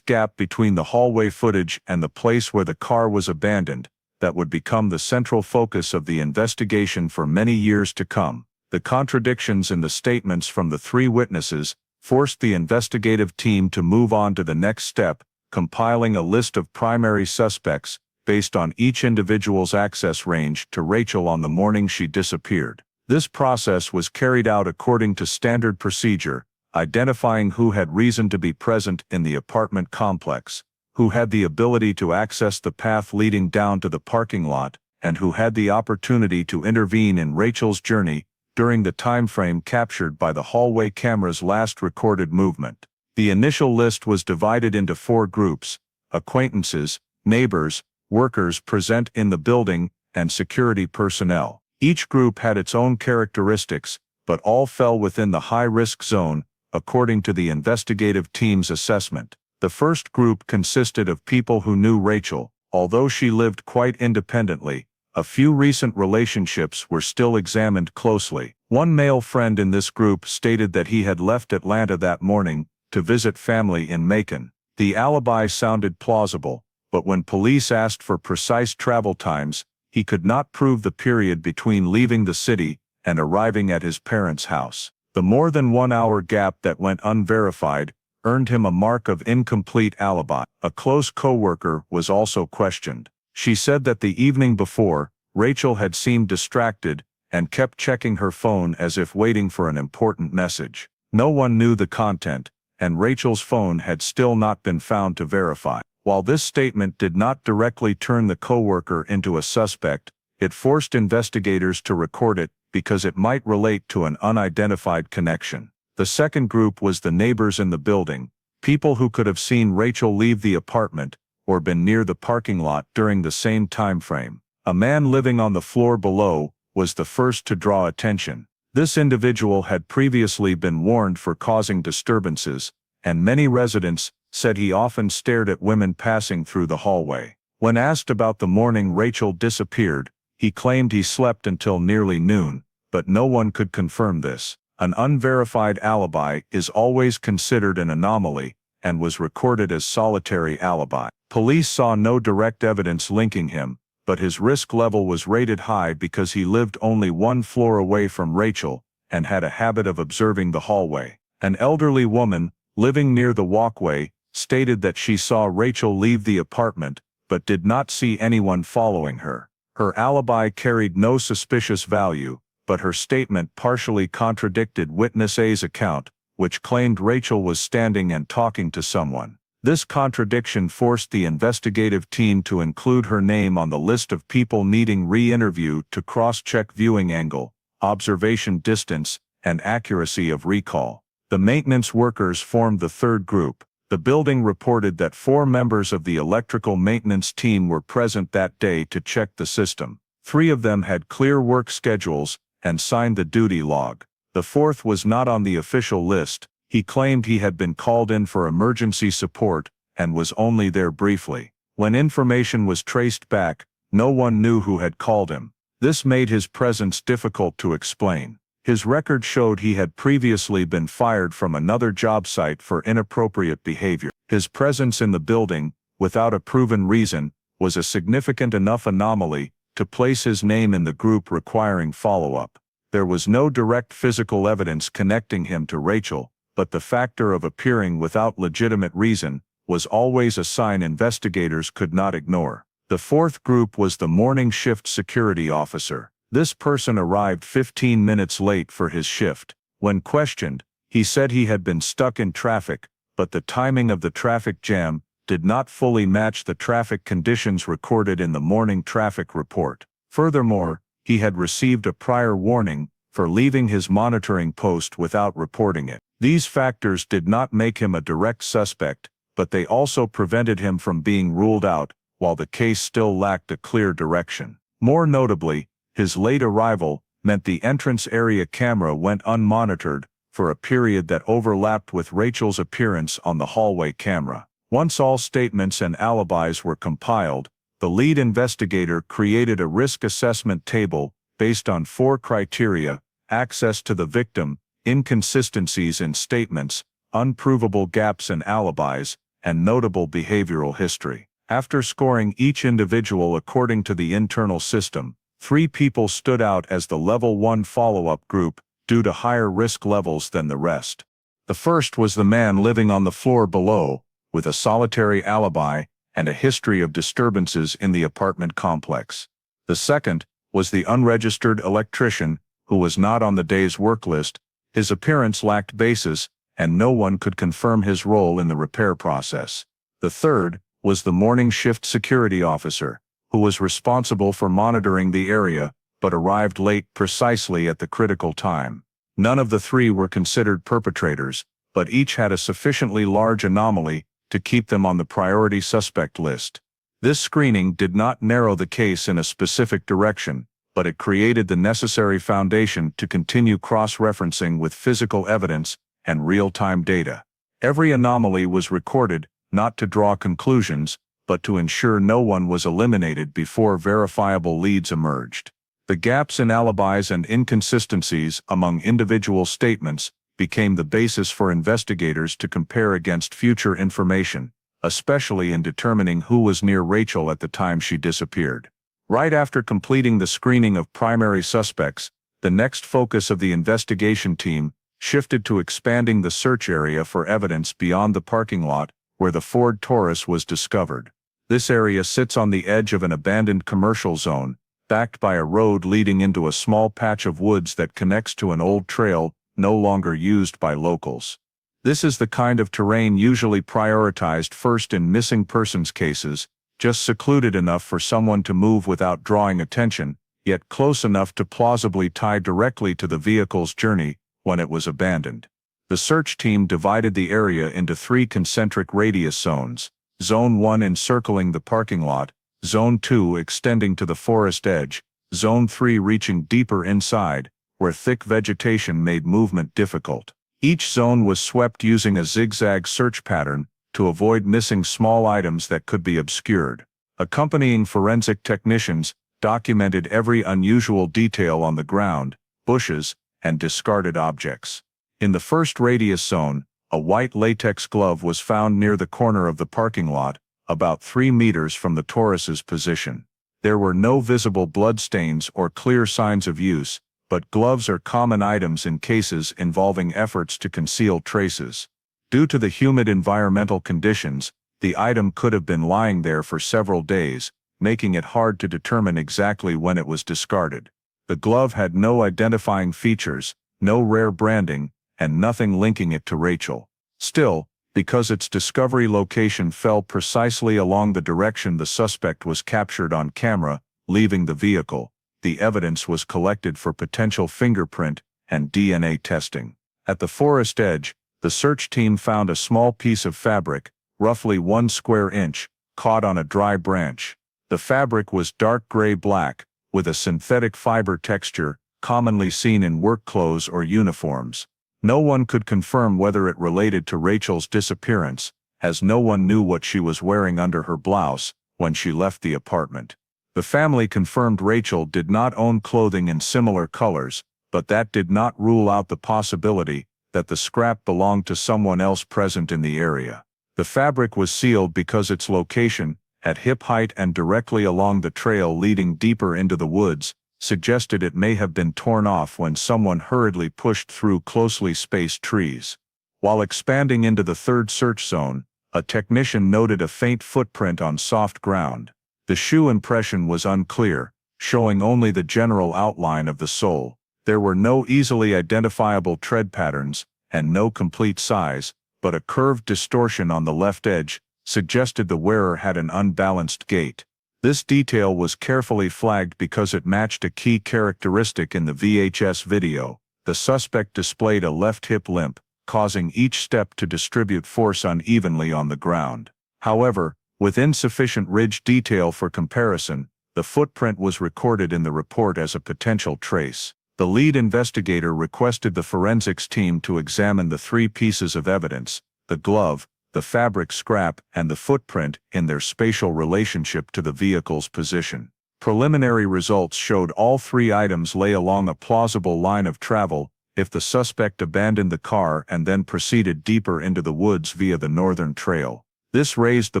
Speaker 1: between the hallway footage and the place where the car was abandoned, that would become the central focus of the investigation for many years to come. The contradictions in the statements from the three witnesses forced the investigative team to move on to the next step, compiling a list of primary suspects based on each individual's access range to Rachel on the morning she disappeared. This process was carried out according to standard procedure, identifying who had reason to be present in the apartment complex, who had the ability to access the path leading down to the parking lot, and who had the opportunity to intervene in Rachel's journey during the time frame captured by the hallway camera's last recorded movement. The initial list was divided into 4 groups: acquaintances, neighbors, workers present in the building, and security personnel. Each group had its own characteristics, but all fell within the high-risk zone, according to the investigative team's assessment. The first group consisted of people who knew Rachel, although she lived quite independently. A few recent relationships were still examined closely. One male friend in this group stated that he had left Atlanta that morning to visit family in Macon. The alibi sounded plausible, but when police asked for precise travel times, he could not prove the period between leaving the city and arriving at his parents' house. The more than 1 hour gap that went unverified earned him a mark of incomplete alibi. A close co-worker was also questioned. She said that the evening before, Rachel had seemed distracted and kept checking her phone as if waiting for an important message. No one knew the content, and Rachel's phone had still not been found to verify. While this statement did not directly turn the co-worker into a suspect, it forced investigators to record it because it might relate to an unidentified connection. The second group was the neighbors in the building, people who could have seen Rachel leave the apartment or been near the parking lot during the same time frame. A man living on the floor below was the first to draw attention. This individual had previously been warned for causing disturbances, and many residents said he often stared at women passing through the hallway. When asked about the morning Rachel disappeared, he claimed he slept until nearly noon, but no one could confirm this. An unverified alibi is always considered an anomaly, and was recorded as solitary alibi. Police saw no direct evidence linking him, but his risk level was rated high because he lived only 1 floor away from Rachel and had a habit of observing the hallway. An elderly woman, living near the walkway, stated that she saw Rachel leave the apartment, but did not see anyone following her. Her alibi carried no suspicious value, but her statement partially contradicted witness A's account, which claimed Rachel was standing and talking to someone. This contradiction forced the investigative team to include her name on the list of people needing re-interview to cross-check viewing angle, observation distance, and accuracy of recall. The maintenance workers formed the third group. The building reported that 4 members of the electrical maintenance team were present that day to check the system. 3 of them had clear work schedules and signed the duty log. The 4th was not on the official list. He claimed he had been called in for emergency support and was only there briefly. When information was traced back, no one knew who had called him. This made his presence difficult to explain. His record showed he had previously been fired from another job site for inappropriate behavior. His presence in the building, without a proven reason, was a significant enough anomaly to place his name in the group requiring follow-up. There was no direct physical evidence connecting him to Rachel, but the factor of appearing without legitimate reason was always a sign investigators could not ignore. The 4th group was the morning shift security officer. This person arrived 15 minutes late for his shift. When questioned, he said he had been stuck in traffic, but the timing of the traffic jam did not fully match the traffic conditions recorded in the morning traffic report. Furthermore, he had received a prior warning for leaving his monitoring post without reporting it. These factors did not make him a direct suspect, but they also prevented him from being ruled out, while the case still lacked a clear direction. More notably, his late arrival meant the entrance area camera went unmonitored for a period that overlapped with Rachel's appearance on the hallway camera. Once all statements and alibis were compiled, the lead investigator created a risk assessment table based on 4 criteria: access to the victim, inconsistencies in statements, unprovable gaps in alibis, and notable behavioral history. After scoring each individual according to the internal system, 3 people stood out as the Level 1 follow-up group due to higher risk levels than the rest. The first was the man living on the floor below, with a solitary alibi and a history of disturbances in the apartment complex. The second was the unregistered electrician, who was not on the day's work list. His appearance lacked basis, and no one could confirm his role in the repair process. The third was the morning shift security officer, who was responsible for monitoring the area, but arrived late precisely at the critical time. None of the 3 were considered perpetrators, but each had a sufficiently large anomaly to keep them on the priority suspect list. This screening did not narrow the case in a specific direction, but it created the necessary foundation to continue cross-referencing with physical evidence and real-time data. Every anomaly was recorded, not to draw conclusions, but to ensure no one was eliminated before verifiable leads emerged. The gaps in alibis and inconsistencies among individual statements became the basis for investigators to compare against future information, especially in determining who was near Rachel at the time she disappeared. Right after completing the screening of primary suspects, the next focus of the investigation team shifted to expanding the search area for evidence beyond the parking lot where the Ford Taurus was discovered. This area sits on the edge of an abandoned commercial zone, backed by a road leading into a small patch of woods that connects to an old trail no longer used by locals. This is the kind of terrain usually prioritized first in missing persons cases, just secluded enough for someone to move without drawing attention, yet close enough to plausibly tie directly to the vehicle's journey when it was abandoned. The search team divided the area into 3 concentric radius zones: Zone 1 encircling the parking lot, Zone 2 extending to the forest edge, Zone 3 reaching deeper inside, where thick vegetation made movement difficult. Each zone was swept using a zigzag search pattern to avoid missing small items that could be obscured. Accompanying forensic technicians documented every unusual detail on the ground, bushes, and discarded objects. In the first radius zone, a white latex glove was found near the corner of the parking lot, about 3 meters from the Taurus's position. There were no visible bloodstains or clear signs of use, but gloves are common items in cases involving efforts to conceal traces. Due to the humid environmental conditions, the item could have been lying there for several days, making it hard to determine exactly when it was discarded. The glove had no identifying features, no rare branding, and nothing linking it to Rachel. Still, because its discovery location fell precisely along the direction the suspect was captured on camera, leaving the vehicle, the evidence was collected for potential fingerprint and DNA testing. At the forest edge, the search team found a small piece of fabric, roughly 1 square inch, caught on a dry branch. The fabric was dark gray-black, with a synthetic fiber texture, commonly seen in work clothes or uniforms. No one could confirm whether it related to Rachel's disappearance, as no one knew what she was wearing under her blouse when she left the apartment. The family confirmed Rachel did not own clothing in similar colors, but that did not rule out the possibility that the scrap belonged to someone else present in the area. The fabric was sealed because its location, at hip height and directly along the trail leading deeper into the woods, suggested it may have been torn off when someone hurriedly pushed through closely spaced trees. While expanding into the third search zone, a technician noted a faint footprint on soft ground. The shoe impression was unclear, showing only the general outline of the sole. There were no easily identifiable tread patterns, and no complete size, but a curved distortion on the left edge, suggested the wearer had an unbalanced gait. This detail was carefully flagged because it matched a key characteristic in the VHS video. The suspect displayed a left hip limp, causing each step to distribute force unevenly on the ground. However, with insufficient ridge detail for comparison, the footprint was recorded in the report as a potential trace. The lead investigator requested the forensics team to examine the three pieces of evidence: the glove, the fabric scrap, and the footprint, in their spatial relationship to the vehicle's position. Preliminary results showed all three items lay along a plausible line of travel if the suspect abandoned the car and then proceeded deeper into the woods via the northern trail. This raised the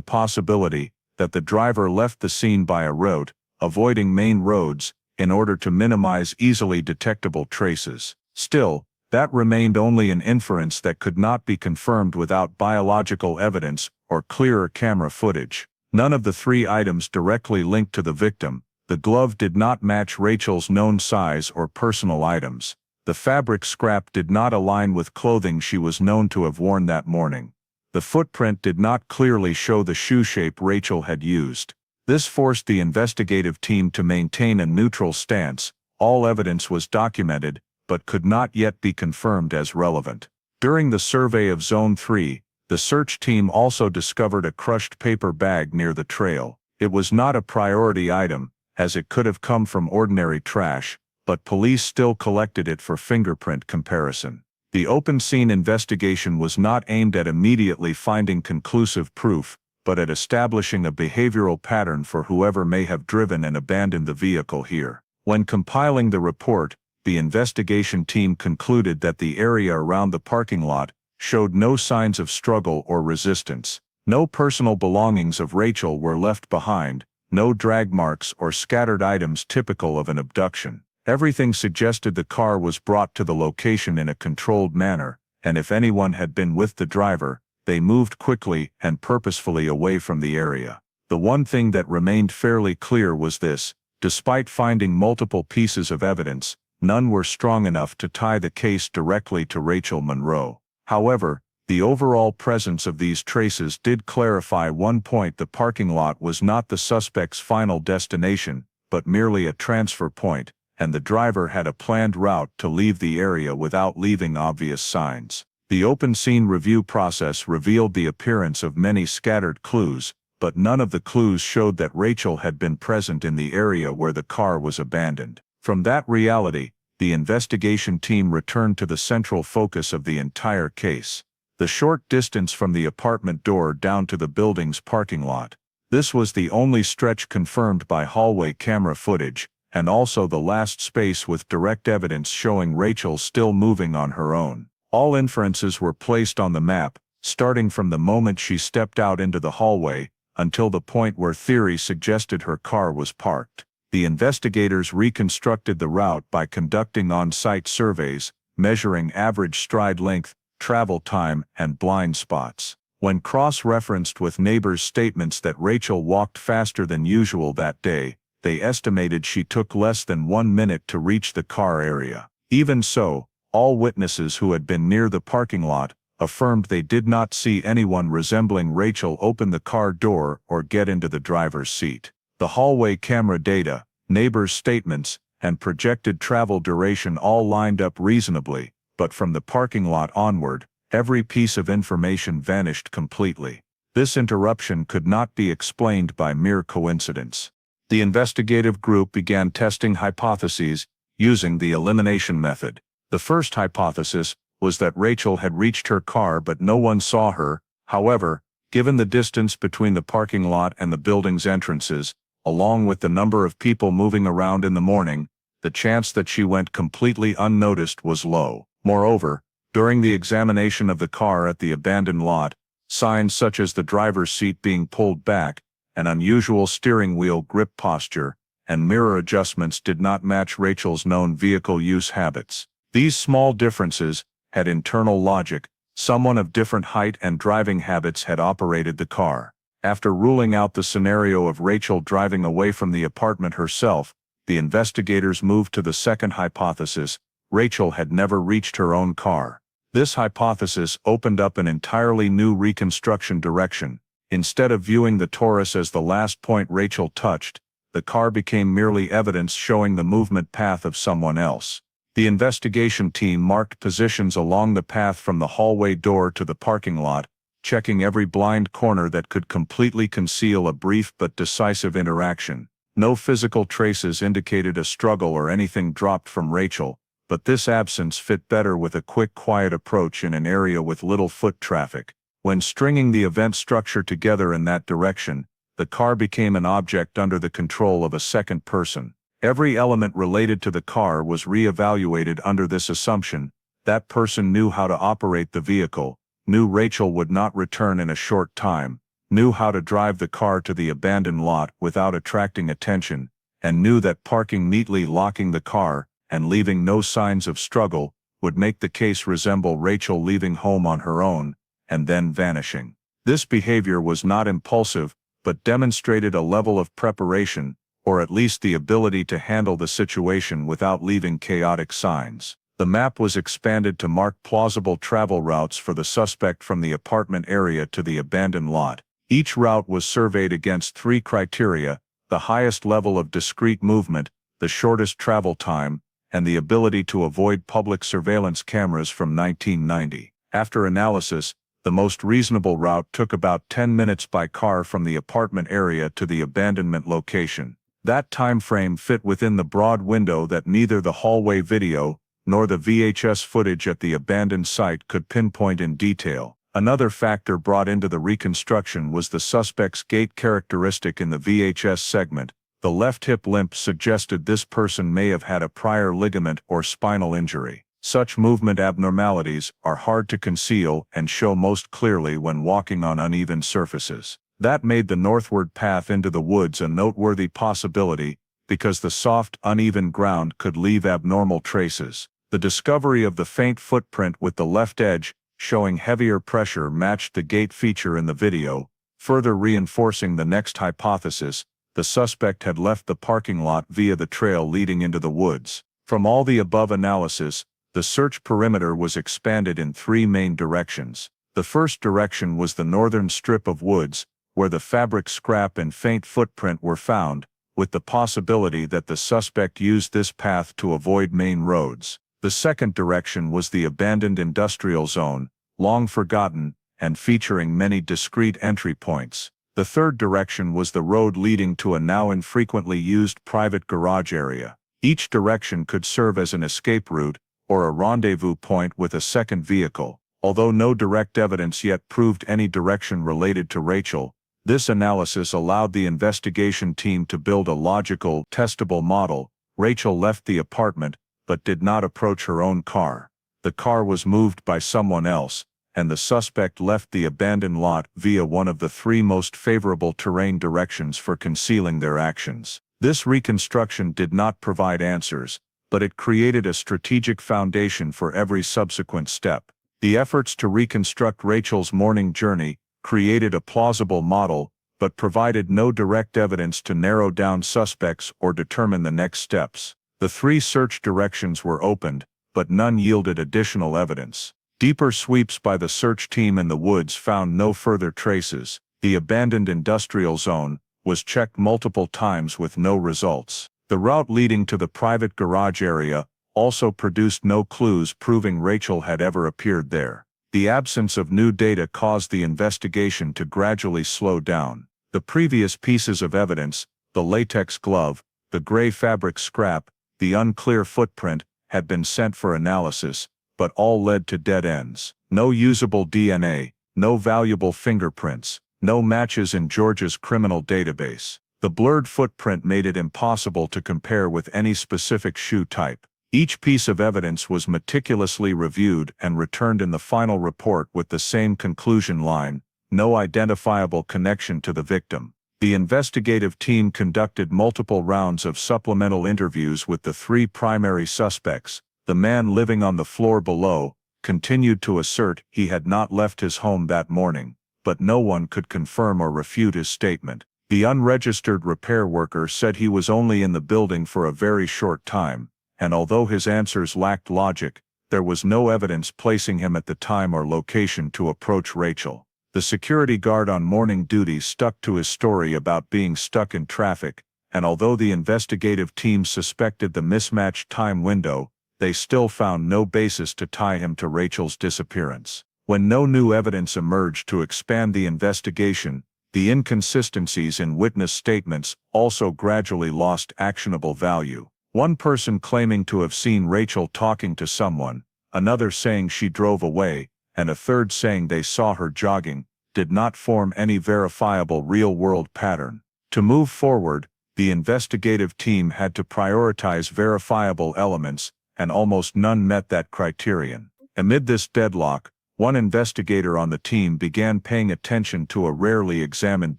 Speaker 1: possibility that the driver left the scene by a route, avoiding main roads, in order to minimize easily detectable traces. Still, that remained only an inference that could not be confirmed without biological evidence or clearer camera footage. None of the three items directly linked to the victim. The glove did not match Rachel's known size or personal items. The fabric scrap did not align with clothing she was known to have worn that morning. The footprint did not clearly show the shoe shape Rachel had used. This forced the investigative team to maintain a neutral stance. All evidence was documented, but could not yet be confirmed as relevant. During the survey of Zone 3, the search team also discovered a crushed paper bag near the trail. It was not a priority item, as it could have come from ordinary trash, but police still collected it for fingerprint comparison. The open scene investigation was not aimed at immediately finding conclusive proof, but at establishing a behavioral pattern for whoever may have driven and abandoned the vehicle here. When compiling the report, the investigation team concluded that the area around the parking lot showed no signs of struggle or resistance. No personal belongings of Rachel were left behind, no drag marks or scattered items typical of an abduction. Everything suggested the car was brought to the location in a controlled manner, and if anyone had been with the driver, they moved quickly and purposefully away from the area. The one thing that remained fairly clear was this: despite finding multiple pieces of evidence, none were strong enough to tie the case directly to Rachel Monroe. However, the overall presence of these traces did clarify one point: the parking lot was not the suspect's final destination, but merely a transfer point, and the driver had a planned route to leave the area without leaving obvious signs. The open scene review process revealed the appearance of many scattered clues, but none of the clues showed that Rachel had been present in the area where the car was abandoned. From that reality, the investigation team returned to the central focus of the entire case: the short distance from the apartment door down to the building's parking lot. This was the only stretch confirmed by hallway camera footage, and also the last space with direct evidence showing Rachel still moving on her own. All inferences were placed on the map, starting from the moment she stepped out into the hallway, until the point where theory suggested her car was parked. The investigators reconstructed the route by conducting on-site surveys, measuring average stride length, travel time, and blind spots. When cross-referenced with neighbors' statements that Rachel walked faster than usual that day, they estimated she took less than 1 minute to reach the car area. Even so, all witnesses who had been near the parking lot affirmed they did not see anyone resembling Rachel open the car door or get into the driver's seat. The hallway camera data, neighbors' statements, and projected travel duration all lined up reasonably, but from the parking lot onward, every piece of information vanished completely. This interruption could not be explained by mere coincidence. The investigative group began testing hypotheses using the elimination method. The first hypothesis was that Rachel had reached her car but no one saw her. However, given the distance between the parking lot and the building's entrances, along with the number of people moving around in the morning, the chance that she went completely unnoticed was low. Moreover, during the examination of the car at the abandoned lot, signs such as the driver's seat being pulled back, an unusual steering wheel grip posture, and mirror adjustments did not match Rachel's known vehicle use habits. These small differences had internal logic. Someone of different height and driving habits had operated the car. After ruling out the scenario of Rachel driving away from the apartment herself, the investigators moved to the second hypothesis: Rachel had never reached her own car. This hypothesis opened up an entirely new reconstruction direction. Instead of viewing the Taurus as the last point Rachel touched, the car became merely evidence showing the movement path of someone else. The investigation team marked positions along the path from the hallway door to the parking lot, checking every blind corner that could completely conceal a brief but decisive interaction. No physical traces indicated a struggle or anything dropped from Rachel, but this absence fit better with a quick, quiet approach in an area with little foot traffic. When stringing the event structure together in that direction, the car became an object under the control of a second person. Every element related to the car was re-evaluated under this assumption. That person knew how to operate the vehicle, knew Rachel would not return in a short time, knew how to drive the car to the abandoned lot without attracting attention, and knew that parking neatly, locking the car, and leaving no signs of struggle would make the case resemble Rachel leaving home on her own, and then vanishing. This behavior was not impulsive, but demonstrated a level of preparation, or at least the ability to handle the situation without leaving chaotic signs. The map was expanded to mark plausible travel routes for the suspect from the apartment area to the abandoned lot. Each route was surveyed against 3 criteria: the highest level of discrete movement, the shortest travel time, and the ability to avoid public surveillance cameras from 1990. After analysis, the most reasonable route took about 10 minutes by car from the apartment area to the abandonment location. That time frame fit within the broad window that neither the hallway video nor the VHS footage at the abandoned site could pinpoint in detail. Another factor brought into the reconstruction was the suspect's gait characteristic in the VHS segment. The left hip limp suggested this person may have had a prior ligament or spinal injury. Such movement abnormalities are hard to conceal and show most clearly when walking on uneven surfaces. That made the northward path into the woods a noteworthy possibility, because the soft, uneven ground could leave abnormal traces. The discovery of the faint footprint with the left edge showing heavier pressure matched the gait feature in the video, further reinforcing the next hypothesis: the suspect had left the parking lot via the trail leading into the woods. From all the above analysis, the search perimeter was expanded in 3 main directions. The first direction was the northern strip of woods, where the fabric scrap and faint footprint were found, with the possibility that the suspect used this path to avoid main roads. The second direction was the abandoned industrial zone, long forgotten, and featuring many discrete entry points. The third direction was the road leading to a now infrequently used private garage area. Each direction could serve as an escape route, or a rendezvous point with a second vehicle. Although no direct evidence yet proved any direction related to Rachel, this analysis allowed the investigation team to build a logical, testable model. Rachel left the apartment, but did not approach her own car. The car was moved by someone else, and the suspect left the abandoned lot via one of the 3 most favorable terrain directions for concealing their actions. This reconstruction did not provide answers, but it created a strategic foundation for every subsequent step. The efforts to reconstruct Rachel's morning journey created a plausible model, but provided no direct evidence to narrow down suspects or determine the next steps. The 3 search directions were opened, but none yielded additional evidence. Deeper sweeps by the search team in the woods found no further traces. The abandoned industrial zone was checked multiple times with no results. The route leading to the private garage area also produced no clues proving Rachel had ever appeared there. The absence of new data caused the investigation to gradually slow down. The previous pieces of evidence, the latex glove, the gray fabric scrap, the unclear footprint, had been sent for analysis, but all led to dead ends. No usable DNA, no valuable fingerprints, no matches in Georgia's criminal database. The blurred footprint made it impossible to compare with any specific shoe type. Each piece of evidence was meticulously reviewed and returned in the final report with the same conclusion line: no identifiable connection to the victim. The investigative team conducted multiple rounds of supplemental interviews with the 3 primary suspects. The man living on the floor below continued to assert he had not left his home that morning, but no one could confirm or refute his statement. The unregistered repair worker said he was only in the building for a very short time, and although his answers lacked logic, there was no evidence placing him at the time or location to approach Rachel. The security guard on morning duty stuck to his story about being stuck in traffic, and although the investigative team suspected the mismatched time window, they still found no basis to tie him to Rachel's disappearance. When no new evidence emerged to expand the investigation, the inconsistencies in witness statements also gradually lost actionable value. One person claiming to have seen Rachel talking to someone, another saying she drove away, and a third saying they saw her jogging, did not form any verifiable real-world pattern. To move forward, the investigative team had to prioritize verifiable elements, and almost none met that criterion. Amid this deadlock, one investigator on the team began paying attention to a rarely examined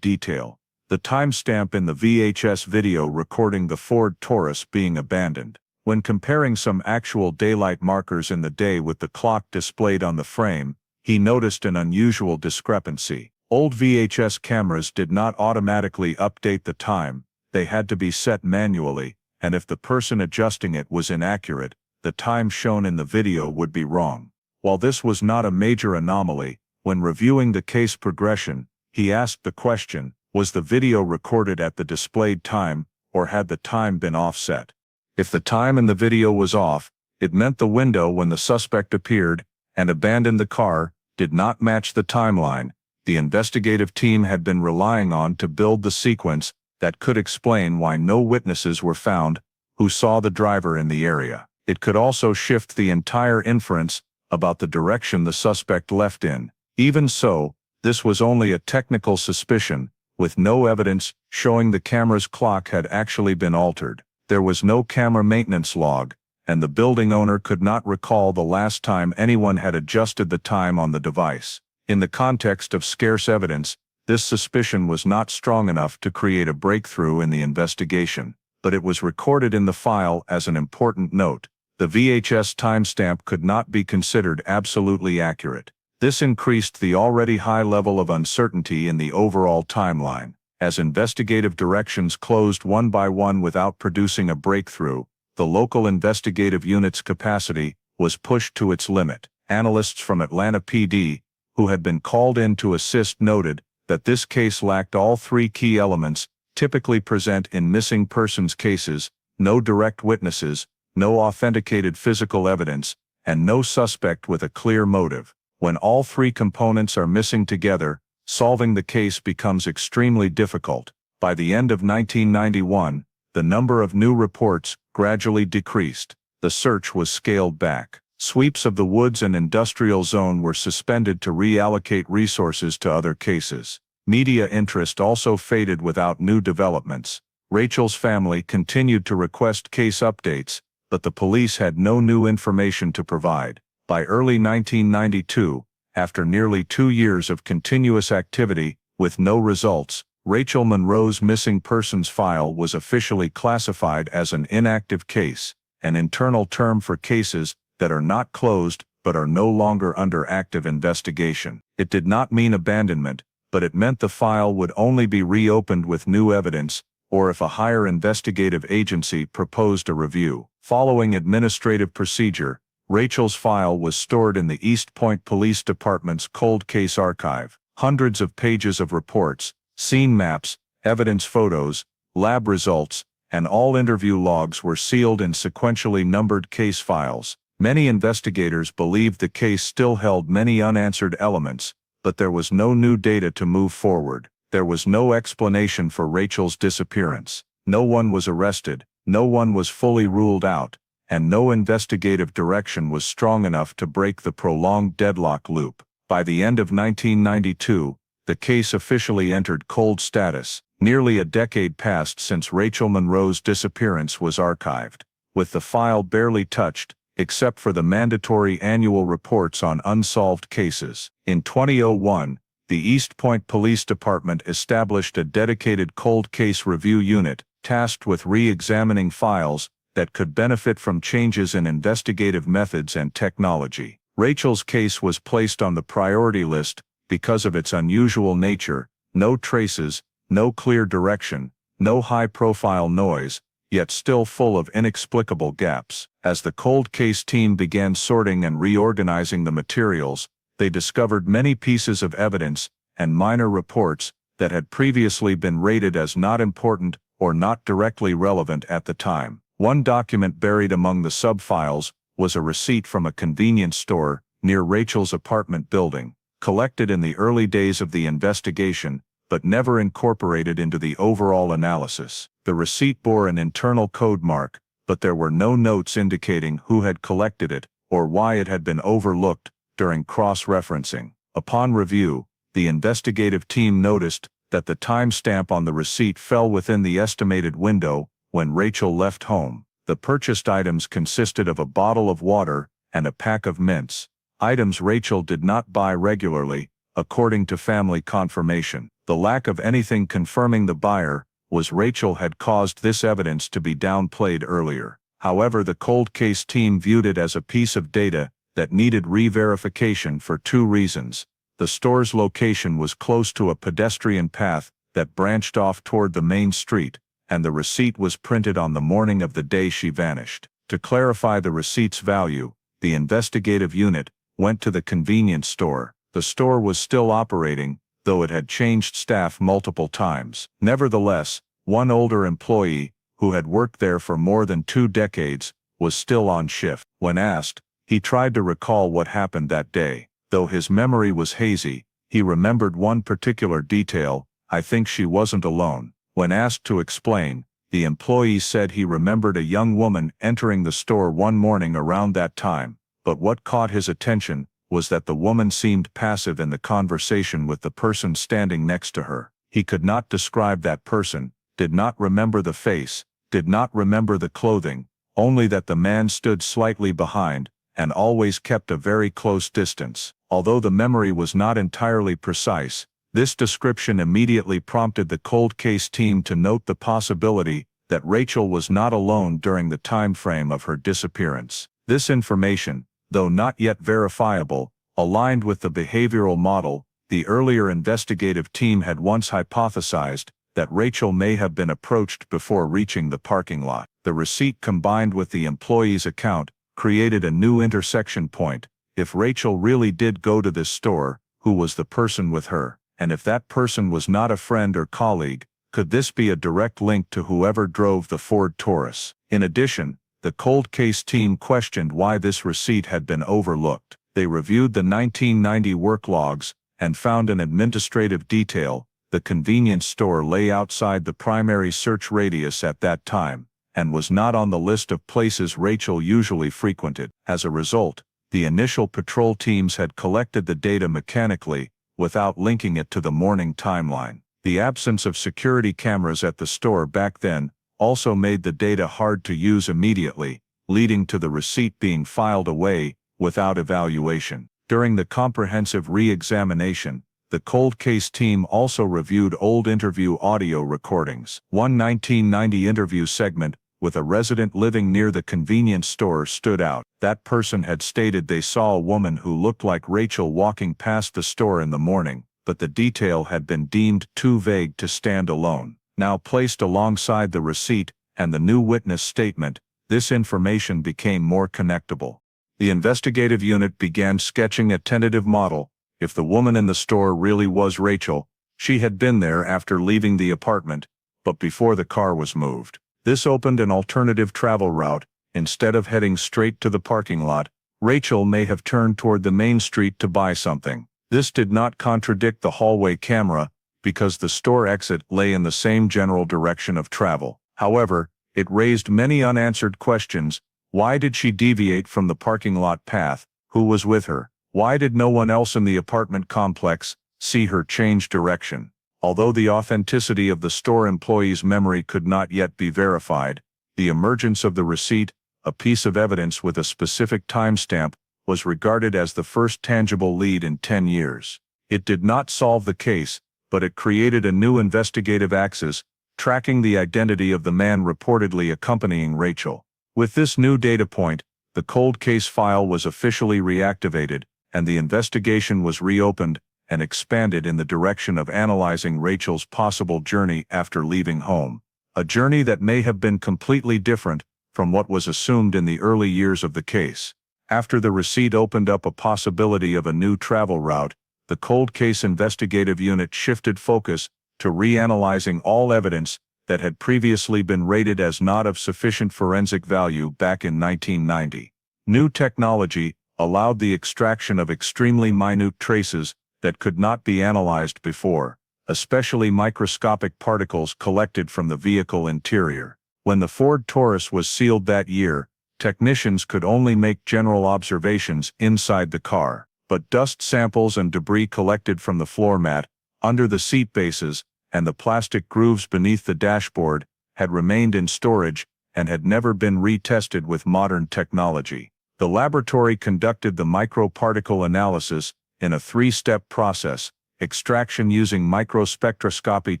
Speaker 1: detail: the timestamp in the VHS video recording the Ford Taurus being abandoned. When comparing some actual daylight markers in the day with the clock displayed on the frame, he noticed an unusual discrepancy. Old VHS cameras did not automatically update the time, they had to be set manually, and if the person adjusting it was inaccurate, the time shown in the video would be wrong. While this was not a major anomaly, when reviewing the case progression, he asked the question: was the video recorded at the displayed time, or had the time been offset? If the time in the video was off, it meant the window when the suspect appeared and abandoned the car did not match the timeline the investigative team had been relying on to build the sequence that could explain why no witnesses were found who saw the driver in the area. It could also shift the entire inference about the direction the suspect left in. Even so, this was only a technical suspicion, with no evidence showing the camera's clock had actually been altered. There was no camera maintenance log, and the building owner could not recall the last time anyone had adjusted the time on the device. In the context of scarce evidence, this suspicion was not strong enough to create a breakthrough in the investigation, but it was recorded in the file as an important note. The VHS timestamp could not be considered absolutely accurate. This increased the already high level of uncertainty in the overall timeline. As investigative directions closed one by one without producing a breakthrough, the local investigative unit's capacity was pushed to its limit. Analysts from Atlanta PD, who had been called in to assist, noted that this case lacked all three key elements typically present in missing persons cases: no direct witnesses, no authenticated physical evidence, and no suspect with a clear motive. When all three components are missing together, solving the case becomes extremely difficult. By the end of 1991, the number of new reports gradually decreased. The search was scaled back. Sweeps of the woods and industrial zone were suspended to reallocate resources to other cases. Media interest also faded without new developments. Rachel's family continued to request case updates, but the police had no new information to provide. By early 1992, after nearly 2 years of continuous activity with no results, Rachel Monroe's missing persons file was officially classified as an inactive case, an internal term for cases that are not closed but are no longer under active investigation. It did not mean abandonment, but it meant the file would only be reopened with new evidence, or if a higher investigative agency proposed a review. Following administrative procedure, Rachel's file was stored in the East Point Police Department's cold case archive. Hundreds of pages of reports, scene maps, evidence photos, lab results, and all interview logs were sealed in sequentially numbered case files. Many investigators believed the case still held many unanswered elements, but there was no new data to move forward. There was no explanation for Rachel's disappearance. No one was arrested, no one was fully ruled out, and no investigative direction was strong enough to break the prolonged deadlock loop. By the end of 1992, the case officially entered cold status. Nearly a decade passed since Rachel Monroe's disappearance was archived, with the file barely touched, except for the mandatory annual reports on unsolved cases. In 2001, the East Point Police Department established a dedicated cold case review unit, tasked with re-examining files that could benefit from changes in investigative methods and technology. Rachel's case was placed on the priority list because of its unusual nature: no traces, no clear direction, no high-profile noise, yet still full of inexplicable gaps. As the cold case team began sorting and reorganizing the materials, they discovered many pieces of evidence and minor reports that had previously been rated as not important or not directly relevant at the time. One document buried among the sub-files was a receipt from a convenience store near Rachel's apartment building, collected in the early days of the investigation, but never incorporated into the overall analysis. The receipt bore an internal code mark, but there were no notes indicating who had collected it or why it had been overlooked during cross-referencing. Upon review, the investigative team noticed that the timestamp on the receipt fell within the estimated window when Rachel left home. The purchased items consisted of a bottle of water and a pack of mints, items Rachel did not buy regularly, according to family confirmation. The lack of anything confirming the buyer was Rachel had caused this evidence to be downplayed earlier. However, the cold case team viewed it as a piece of data that needed re-verification for two reasons. The store's location was close to a pedestrian path that branched off toward the main street, and the receipt was printed on the morning of the day she vanished. To clarify the receipt's value, the investigative unit went to the convenience store. The store was still operating, though it had changed staff multiple times. Nevertheless, one older employee, who had worked there for more than 2 decades, was still on shift. When asked, he tried to recall what happened that day. Though his memory was hazy, he remembered one particular detail: "I think she wasn't alone." When asked to explain, the employee said he remembered a young woman entering the store one morning around that time, but what caught his attention was that the woman seemed passive in the conversation with the person standing next to her. He could not describe that person, did not remember the face, did not remember the clothing, only that the man stood slightly behind and always kept a very close distance. Although the memory was not entirely precise, this description immediately prompted the cold case team to note the possibility that Rachel was not alone during the time frame of her disappearance. This information, though not yet verifiable, aligned with the behavioral model the earlier investigative team had once hypothesized, that Rachel may have been approached before reaching the parking lot. The receipt combined with the employee's account created a new intersection point. If Rachel really did go to this store, who was the person with her? And if that person was not a friend or colleague, could this be a direct link to whoever drove the Ford Taurus? In addition, the cold case team questioned why this receipt had been overlooked. They reviewed the 1990 work logs and found an administrative detail: the convenience store lay outside the primary search radius at that time, and was not on the list of places Rachel usually frequented. As a result, the initial patrol teams had collected the data mechanically, without linking it to the morning timeline. The absence of security cameras at the store back then also made the data hard to use immediately, leading to the receipt being filed away without evaluation. During the comprehensive re-examination, the cold case team also reviewed old interview audio recordings. One 1990 interview segment with a resident living near the convenience store stood out. That person had stated they saw a woman who looked like Rachel walking past the store in the morning, but the detail had been deemed too vague to stand alone. Now placed alongside the receipt and the new witness statement, this information became more connectable. The investigative unit began sketching a tentative model. If the woman in the store really was Rachel, she had been there after leaving the apartment, but before the car was moved. This opened an alternative travel route. Instead of heading straight to the parking lot, Rachel may have turned toward the main street to buy something. This did not contradict the hallway camera, because the store exit lay in the same general direction of travel. However, it raised many unanswered questions. Why did she deviate from the parking lot path? Who was with her? Why did no one else in the apartment complex see her change direction? Although the authenticity of the store employee's memory could not yet be verified, the emergence of the receipt, a piece of evidence with a specific timestamp, was regarded as the first tangible lead in 10 years. It did not solve the case, but it created a new investigative axis, tracking the identity of the man reportedly accompanying Rachel. With this new data point, the cold case file was officially reactivated, and the investigation was reopened and expanded in the direction of analyzing Rachel's possible journey after leaving home. A journey that may have been completely different from what was assumed in the early years of the case. After the receipt opened up a possibility of a new travel route, the cold case investigative unit shifted focus to reanalyzing all evidence that had previously been rated as not of sufficient forensic value back in 1990. New technology allowed the extraction of extremely minute traces that could not be analyzed before, especially microscopic particles collected from the vehicle interior. When the Ford Taurus was sealed that year, technicians could only make general observations inside the car, but dust samples and debris collected from the floor mat, under the seat bases, and the plastic grooves beneath the dashboard had remained in storage and had never been retested with modern technology. The laboratory conducted the microparticle analysis in a three-step process: extraction using microspectroscopy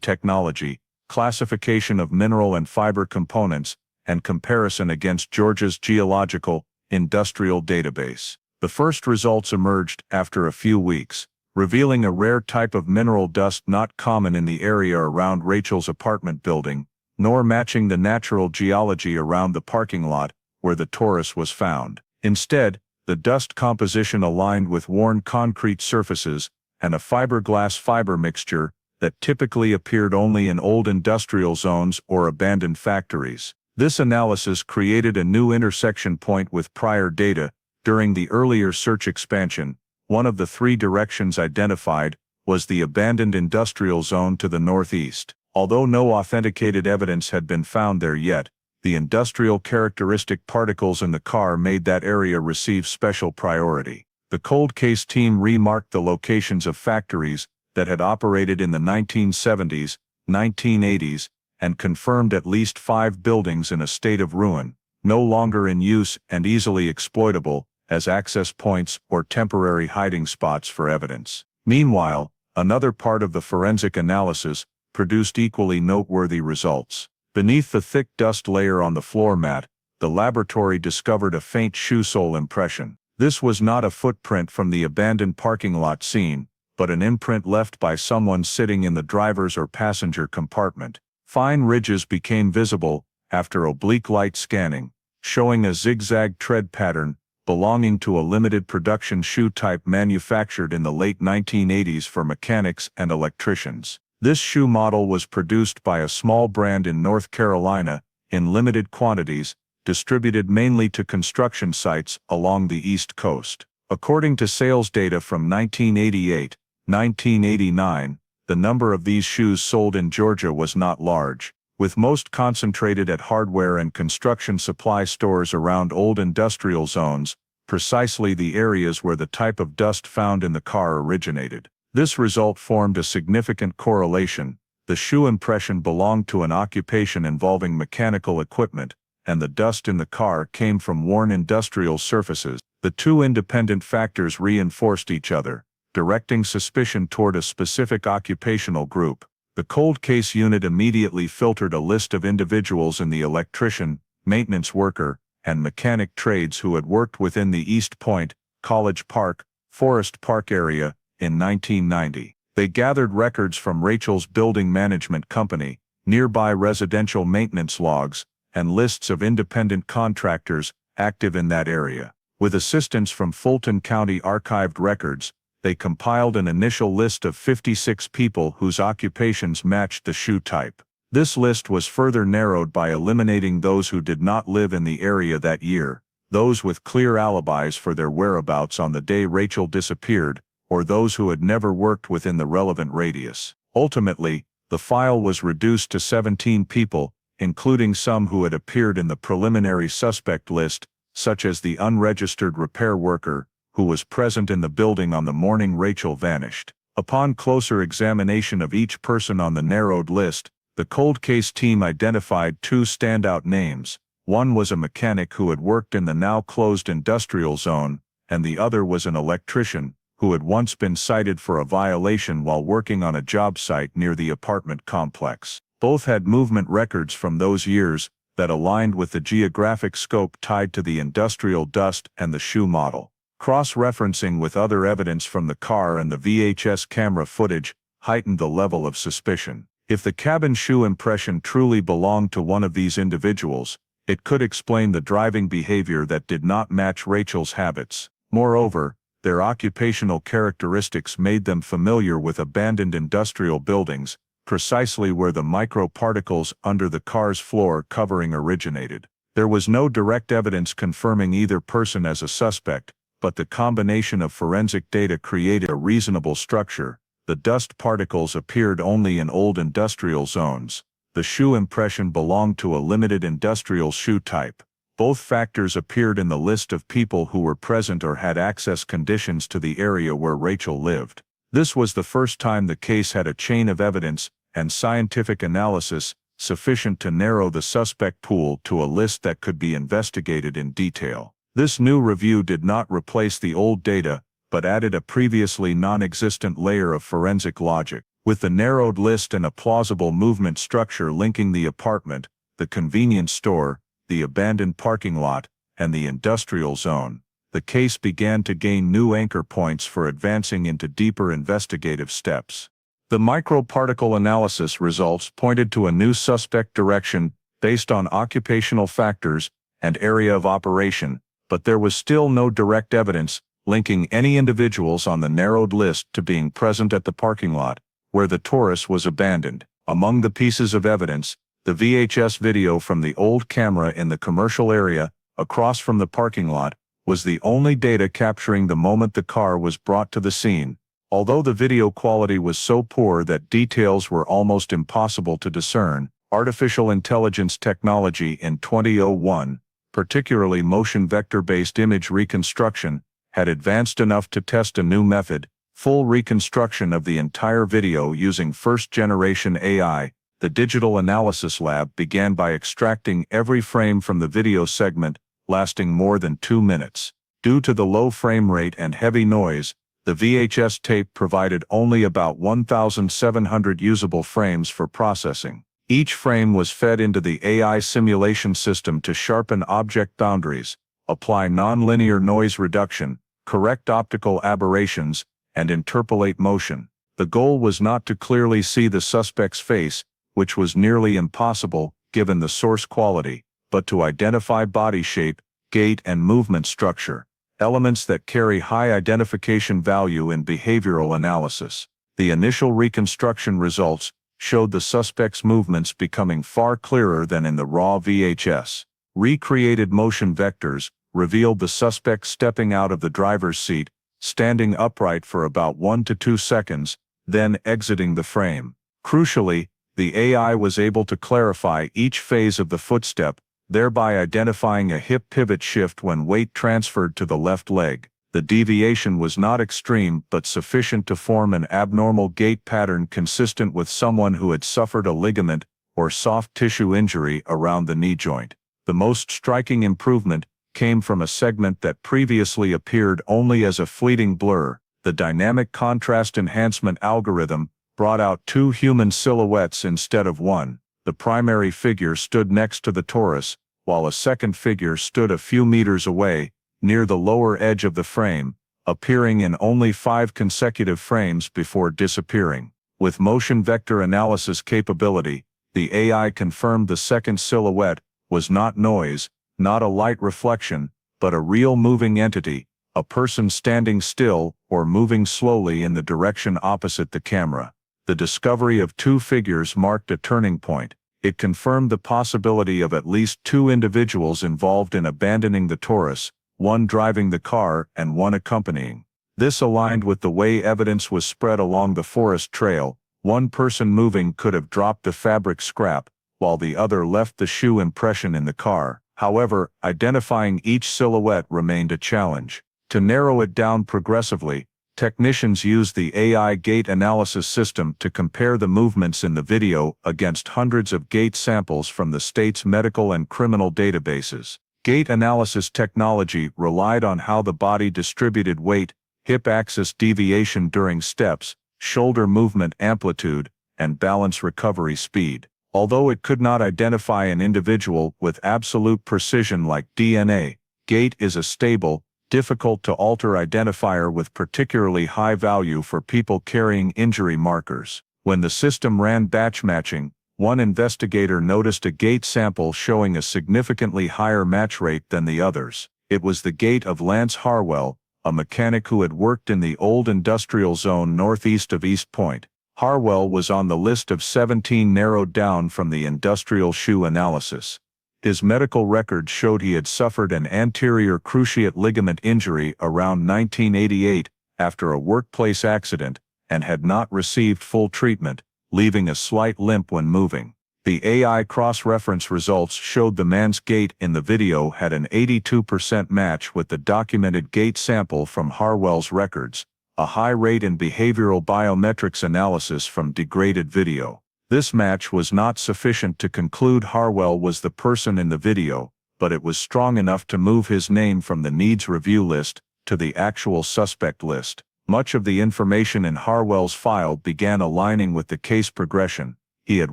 Speaker 1: technology, classification of mineral and fiber components, and comparison against Georgia's geological, industrial database. The first results emerged after a few weeks, revealing a rare type of mineral dust not common in the area around Rachel's apartment building, nor matching the natural geology around the parking lot where the Taurus was found. Instead, the dust composition aligned with worn concrete surfaces and a fiberglass fiber mixture that typically appeared only in old industrial zones or abandoned factories. This analysis created a new intersection point with prior data. During the earlier search expansion, one of the three directions identified was the abandoned industrial zone to the northeast. Although no authenticated evidence had been found there yet, the industrial characteristic particles in the car made that area receive special priority. The cold case team remarked the locations of factories that had operated in the 1970s, 1980s, and confirmed at least 5 buildings in a state of ruin, no longer in use and easily exploitable as access points or temporary hiding spots for evidence. Meanwhile, another part of the forensic analysis produced equally noteworthy results. Beneath the thick dust layer on the floor mat, the laboratory discovered a faint shoe sole impression. This was not a footprint from the abandoned parking lot scene, but an imprint left by someone sitting in the driver's or passenger compartment. Fine ridges became visible after oblique light scanning, showing a zigzag tread pattern belonging to a limited production shoe type manufactured in the late 1980s for mechanics and electricians. This shoe model was produced by a small brand in North Carolina, in limited quantities, distributed mainly to construction sites along the East Coast. According to sales data from 1988, 1989, the number of these shoes sold in Georgia was not large, with most concentrated at hardware and construction supply stores around old industrial zones, precisely the areas where the type of dust found in the car originated. This result formed a significant correlation. The shoe impression belonged to an occupation involving mechanical equipment, and the dust in the car came from worn industrial surfaces. The two independent factors reinforced each other, directing suspicion toward a specific occupational group. The cold case unit immediately filtered a list of individuals in the electrician, maintenance worker, and mechanic trades who had worked within the East Point, College Park, Forest Park area in 1990. They gathered records from Rachel's building management company, nearby residential maintenance logs, and lists of independent contractors active in that area. With assistance from Fulton County archived records, they compiled an initial list of 56 people whose occupations matched the shoe type. This list was further narrowed by eliminating those who did not live in the area that year, those with clear alibis for their whereabouts on the day Rachel disappeared, or those who had never worked within the relevant radius. Ultimately, the file was reduced to 17 people, including some who had appeared in the preliminary suspect list, such as the unregistered repair worker, who was present in the building on the morning Rachel vanished. Upon closer examination of each person on the narrowed list, the cold case team identified 2 standout names. One was a mechanic who had worked in the now closed industrial zone, and the other was an electrician, who had once been cited for a violation while working on a job site near the apartment complex. Both had movement records from those years that aligned with the geographic scope tied to the industrial dust and the shoe model. Cross-referencing with other evidence from the car and the VHS camera footage heightened the level of suspicion. If the cabin shoe impression truly belonged to one of these individuals, it could explain the driving behavior that did not match Rachel's habits. Moreover, Their occupational characteristics made them familiar with abandoned industrial buildings, precisely where the microparticles under the car's floor covering originated. There was no direct evidence confirming either person as a suspect, but the combination of forensic data created a reasonable structure. The dust particles appeared only in old industrial zones. The shoe impression belonged to a limited industrial shoe type. Both factors appeared in the list of people who were present or had access conditions to the area where Rachel lived. This was the first time the case had a chain of evidence and scientific analysis sufficient to narrow the suspect pool to a list that could be investigated in detail. This new review did not replace the old data, but added a previously non-existent layer of forensic logic. With the narrowed list and a plausible movement structure linking the apartment, the convenience store, the abandoned parking lot, and the industrial zone, the case began to gain new anchor points for advancing into deeper investigative steps. The microparticle analysis results pointed to a new suspect direction based on occupational factors and area of operation, but there was still no direct evidence linking any individuals on the narrowed list to being present at the parking lot, where the Taurus was abandoned. Among the pieces of evidence, the VHS video from the old camera in the commercial area, across from the parking lot, was the only data capturing the moment the car was brought to the scene. Although the video quality was so poor that details were almost impossible to discern, artificial intelligence technology in 2001, particularly motion vector-based image reconstruction, had advanced enough to test a new method, full reconstruction of the entire video using first-generation AI. The Digital Analysis Lab began by extracting every frame from the video segment, lasting more than 2 minutes. Due to the low frame rate and heavy noise, the VHS tape provided only about 1,700 usable frames for processing. Each frame was fed into the AI simulation system to sharpen object boundaries, apply nonlinear noise reduction, correct optical aberrations, and interpolate motion. The goal was not to clearly see the suspect's face, which was nearly impossible given the source quality, but to identify body shape, gait, and movement structure, elements that carry high identification value in behavioral analysis. The initial reconstruction results showed the suspect's movements becoming far clearer than in the raw VHS. Recreated motion vectors revealed the suspect stepping out of the driver's seat, standing upright for about 1 to 2 seconds, then exiting the frame. Crucially, the AI was able to clarify each phase of the footstep, thereby identifying a hip pivot shift when weight transferred to the left leg. The deviation was not extreme but sufficient to form an abnormal gait pattern consistent with someone who had suffered a ligament or soft tissue injury around the knee joint. The most striking improvement came from a segment that previously appeared only as a fleeting blur. The dynamic contrast enhancement algorithm brought out 2 human silhouettes instead of one. The primary figure stood next to the Taurus, while a second figure stood a few meters away, near the lower edge of the frame, appearing in only 5 consecutive frames before disappearing. With motion vector analysis capability, the AI confirmed the second silhouette was not noise, not a light reflection, but a real moving entity, a person standing still or moving slowly in the direction opposite the camera. The discovery of 2 figures marked a turning point. It confirmed the possibility of at least 2 individuals involved in abandoning the Taurus, one driving the car and one accompanying. This aligned with the way evidence was spread along the forest trail. One person moving could have dropped the fabric scrap, while the other left the shoe impression in the car. However, identifying each silhouette remained a challenge. To narrow it down progressively, technicians used the AI gait analysis system to compare the movements in the video against hundreds of gait samples from the state's medical and criminal databases. Gait analysis technology relied on how the body distributed weight, hip axis deviation during steps, shoulder movement amplitude, and balance recovery speed. Although it could not identify an individual with absolute precision like DNA, gait is a stable, difficult-to-alter identifier with particularly high value for people carrying injury markers. When the system ran batch matching, one investigator noticed a gait sample showing a significantly higher match rate than the others. It was the gait of Lance Harwell, a mechanic who had worked in the old industrial zone northeast of East Point. Harwell was on the list of 17 narrowed down from the industrial shoe analysis. His medical records showed he had suffered an anterior cruciate ligament injury around 1988 after a workplace accident and had not received full treatment, leaving a slight limp when moving. The AI cross-reference results showed the man's gait in the video had an 82% match with the documented gait sample from Harwell's records, a high rate in behavioral biometrics analysis from degraded video. This match was not sufficient to conclude Harwell was the person in the video, but it was strong enough to move his name from the needs review list to the actual suspect list. Much of the information in Harwell's file began aligning with the case progression. He had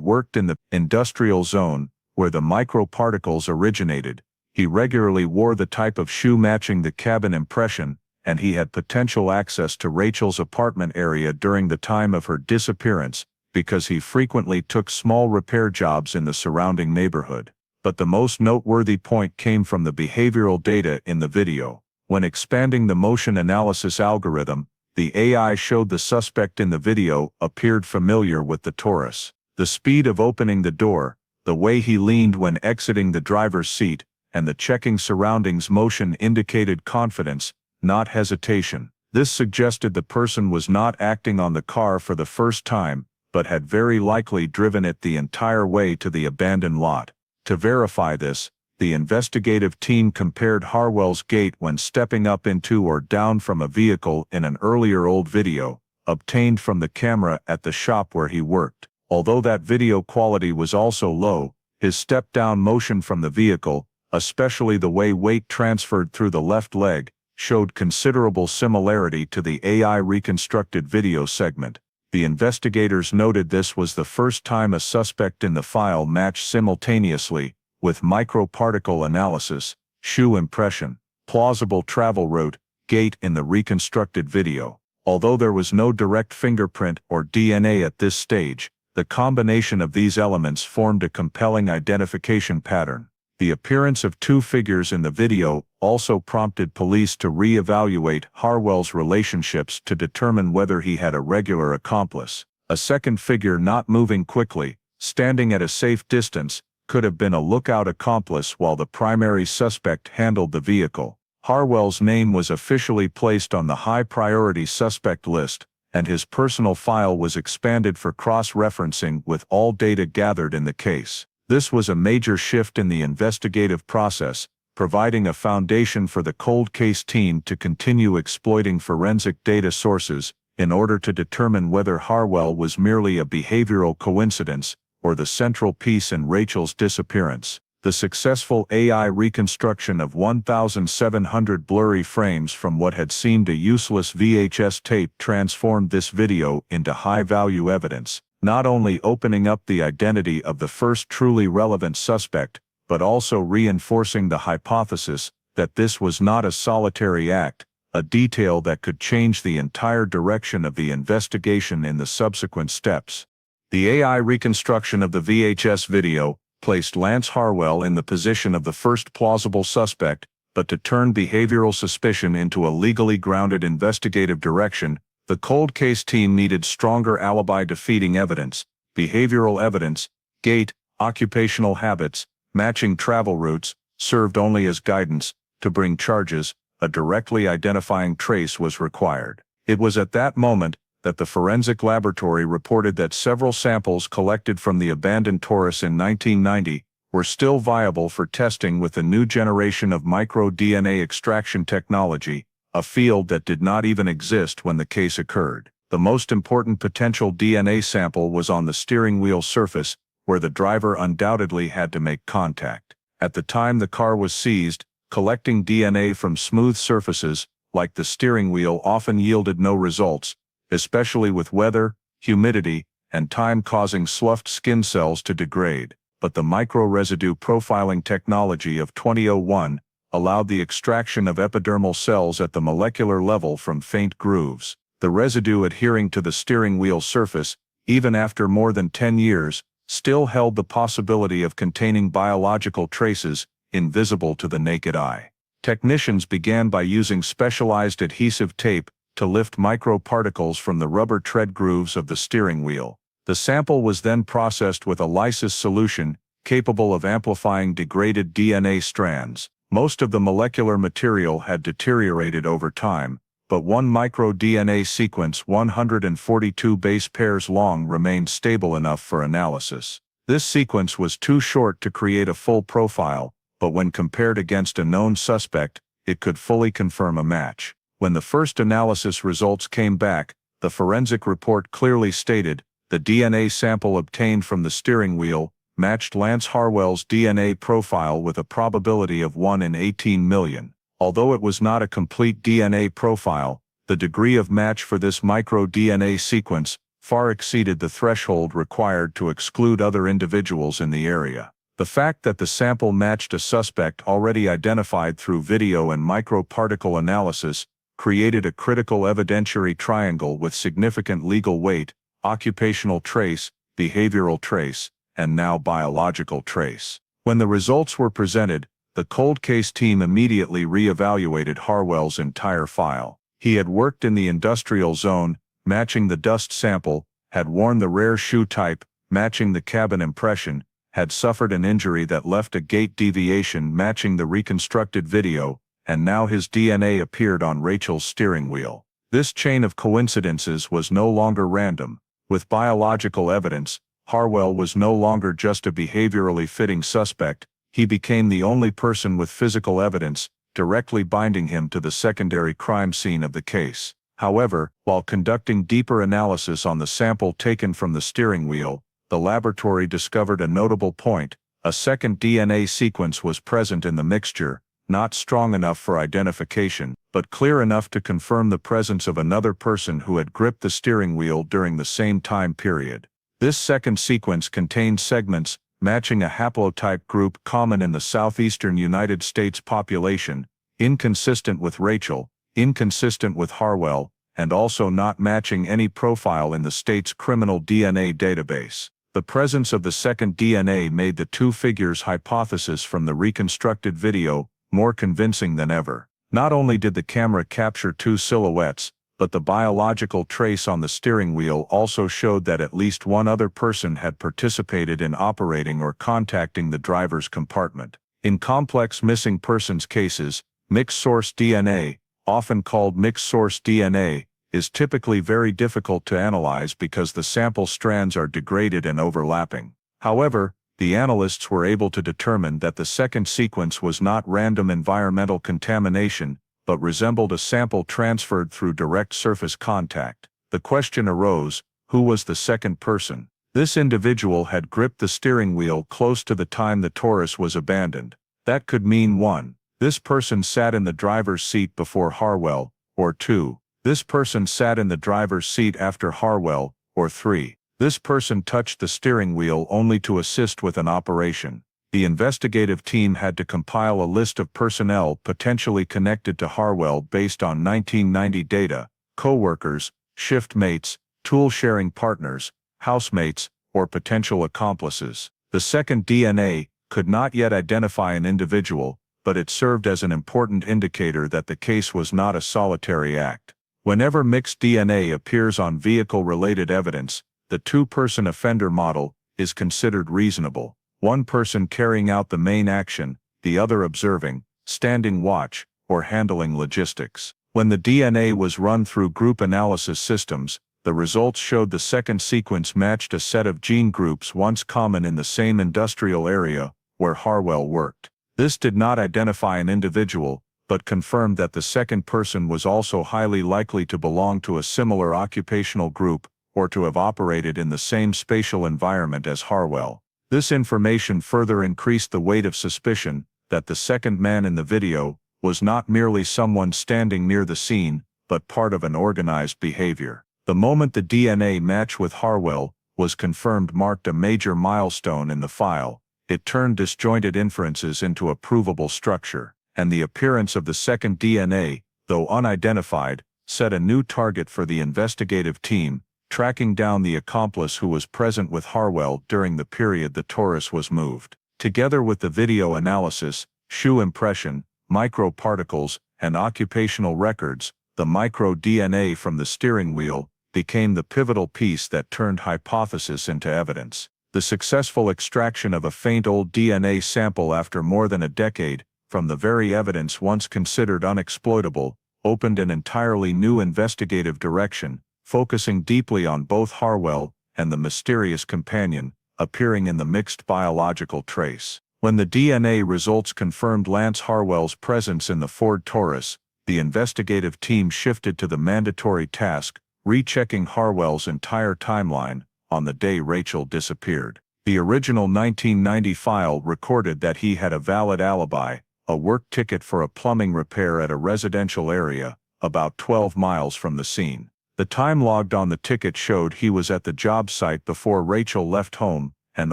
Speaker 1: worked in the industrial zone, where the microparticles originated. He regularly wore the type of shoe matching the cabin impression, and he had potential access to Rachel's apartment area during the time of her disappearance, because he frequently took small repair jobs in the surrounding neighborhood. But the most noteworthy point came from the behavioral data in the video. When expanding the motion analysis algorithm, the AI showed the suspect in the video appeared familiar with the Taurus. The speed of opening the door, the way he leaned when exiting the driver's seat, and the checking surroundings motion indicated confidence, not hesitation. This suggested the person was not acting on the car for the first time, but had very likely driven it the entire way to the abandoned lot. To verify this, the investigative team compared Harwell's gait when stepping up into or down from a vehicle in an earlier old video, obtained from the camera at the shop where he worked. Although that video quality was also low, his step-down motion from the vehicle, especially the way weight transferred through the left leg, showed considerable similarity to the AI reconstructed video segment. The investigators noted this was the first time a suspect in the file matched simultaneously, with microparticle analysis, shoe impression, plausible travel route, gait in the reconstructed video. Although there was no direct fingerprint or DNA at this stage, the combination of these elements formed a compelling identification pattern. The appearance of two figures in the video also prompted police to re-evaluate Harwell's relationships to determine whether he had a regular accomplice. A second figure not moving quickly, standing at a safe distance, could have been a lookout accomplice while the primary suspect handled the vehicle. Harwell's name was officially placed on the high-priority suspect list, and his personal file was expanded for cross-referencing with all data gathered in the case. This was a major shift in the investigative process, providing a foundation for the cold case team to continue exploiting forensic data sources in order to determine whether Harwell was merely a behavioral coincidence or the central piece in Rachel's disappearance. The successful AI reconstruction of 1,700 blurry frames from what had seemed a useless VHS tape transformed this video into high-value evidence, not only opening up the identity of the first truly relevant suspect, but also reinforcing the hypothesis that this was not a solitary act, a detail that could change the entire direction of the investigation in the subsequent steps. The AI reconstruction of the VHS video placed Lance Harwell in the position of the first plausible suspect, but to turn behavioral suspicion into a legally grounded investigative direction, the cold case team needed stronger alibi-defeating evidence, behavioral evidence, gait, occupational habits, matching travel routes, served only as guidance. To bring charges, a directly identifying trace was required. It was at that moment that the forensic laboratory reported that several samples collected from the abandoned Taurus in 1990 were still viable for testing with a new generation of micro-DNA extraction technology, a field that did not even exist when the case occurred. The most important potential DNA sample was on the steering wheel surface, where the driver undoubtedly had to make contact. At the time the car was seized, collecting DNA from smooth surfaces, like the steering wheel, often yielded no results, especially with weather, humidity, and time causing sloughed skin cells to degrade. But the microresidue profiling technology of 2001 allowed the extraction of epidermal cells at the molecular level from faint grooves. The residue adhering to the steering wheel surface, even after more than 10 years, still held the possibility of containing biological traces, invisible to the naked eye. Technicians began by using specialized adhesive tape to lift microparticles from the rubber tread grooves of the steering wheel. The sample was then processed with a lysis solution capable of amplifying degraded DNA strands. Most of the molecular material had deteriorated over time, but one micro-DNA sequence 142 base pairs long remained stable enough for analysis. This sequence was too short to create a full profile, but when compared against a known suspect, it could fully confirm a match. When the first analysis results came back, the forensic report clearly stated the DNA sample obtained from the steering wheel matched Lance Harwell's DNA profile with a probability of 1 in 18 million. Although it was not a complete DNA profile, the degree of match for this micro-DNA sequence far exceeded the threshold required to exclude other individuals in the area. The fact that the sample matched a suspect already identified through video and microparticle analysis created a critical evidentiary triangle with significant legal weight: occupational trace, behavioral trace, and now biological trace. When the results were presented, the cold case team immediately re-evaluated Harwell's entire file. He had worked in the industrial zone, matching the dust sample, had worn the rare shoe type, matching the cabin impression, had suffered an injury that left a gait deviation matching the reconstructed video, and now his DNA appeared on Rachel's steering wheel. This chain of coincidences was no longer random. With biological evidence, Harwell was no longer just a behaviorally fitting suspect, he became the only person with physical evidence directly binding him to the secondary crime scene of the case. However, while conducting deeper analysis on the sample taken from the steering wheel, the laboratory discovered a notable point: a second DNA sequence was present in the mixture, not strong enough for identification, but clear enough to confirm the presence of another person who had gripped the steering wheel during the same time period. This second sequence contained segments matching a haplotype group common in the southeastern United States population, inconsistent with Rachel, inconsistent with Harwell, and also not matching any profile in the state's criminal DNA database. The presence of the second DNA made the two figures hypothesis from the reconstructed video more convincing than ever. Not only did the camera capture two silhouettes, but the biological trace on the steering wheel also showed that at least one other person had participated in operating or contacting the driver's compartment. In complex missing persons cases, mixed source DNA, often called mixed source DNA, is typically very difficult to analyze because the sample strands are degraded and overlapping. However, the analysts were able to determine that the second sequence was not random environmental contamination, but resembled a sample transferred through direct surface contact. The question arose: who was the second person? This individual had gripped the steering wheel close to the time the Taurus was abandoned. That could mean 1. This person sat in the driver's seat before Harwell, or 2. This person sat in the driver's seat after Harwell, or 3. This person touched the steering wheel only to assist with an operation. The investigative team had to compile a list of personnel potentially connected to Harwell based on 1990 data: co-workers, shift mates, tool-sharing partners, housemates, or potential accomplices. The second DNA could not yet identify an individual, but it served as an important indicator that the case was not a solitary act. Whenever mixed DNA appears on vehicle-related evidence, the two-person offender model is considered reasonable. One person carrying out the main action, the other observing, standing watch, or handling logistics. When the DNA was run through group analysis systems, the results showed the second sequence matched a set of gene groups once common in the same industrial area where Harwell worked. This did not identify an individual, but confirmed that the second person was also highly likely to belong to a similar occupational group, or to have operated in the same spatial environment as Harwell. This information further increased the weight of suspicion that the second man in the video was not merely someone standing near the scene, but part of an organized behavior. The moment the DNA match with Harwell was confirmed marked a major milestone in the file. It turned disjointed inferences into a provable structure, and the appearance of the second DNA, though unidentified, set a new target for the investigative team, tracking down the accomplice who was present with Harwell during the period the Taurus was moved. Together with the video analysis, shoe impression, microparticles, and occupational records, the micro-DNA from the steering wheel became the pivotal piece that turned hypothesis into evidence. The successful extraction of a faint old DNA sample after more than a decade, from the very evidence once considered unexploitable, opened an entirely new investigative direction, focusing deeply on both Harwell and the mysterious companion, appearing in the mixed biological trace. When the DNA results confirmed Lance Harwell's presence in the Ford Taurus, the investigative team shifted to the mandatory task, rechecking Harwell's entire timeline on the day Rachel disappeared. The original 1990 file recorded that he had a valid alibi, a work ticket for a plumbing repair at a residential area, about 12 miles from the scene. The time logged on the ticket showed he was at the job site before Rachel left home, and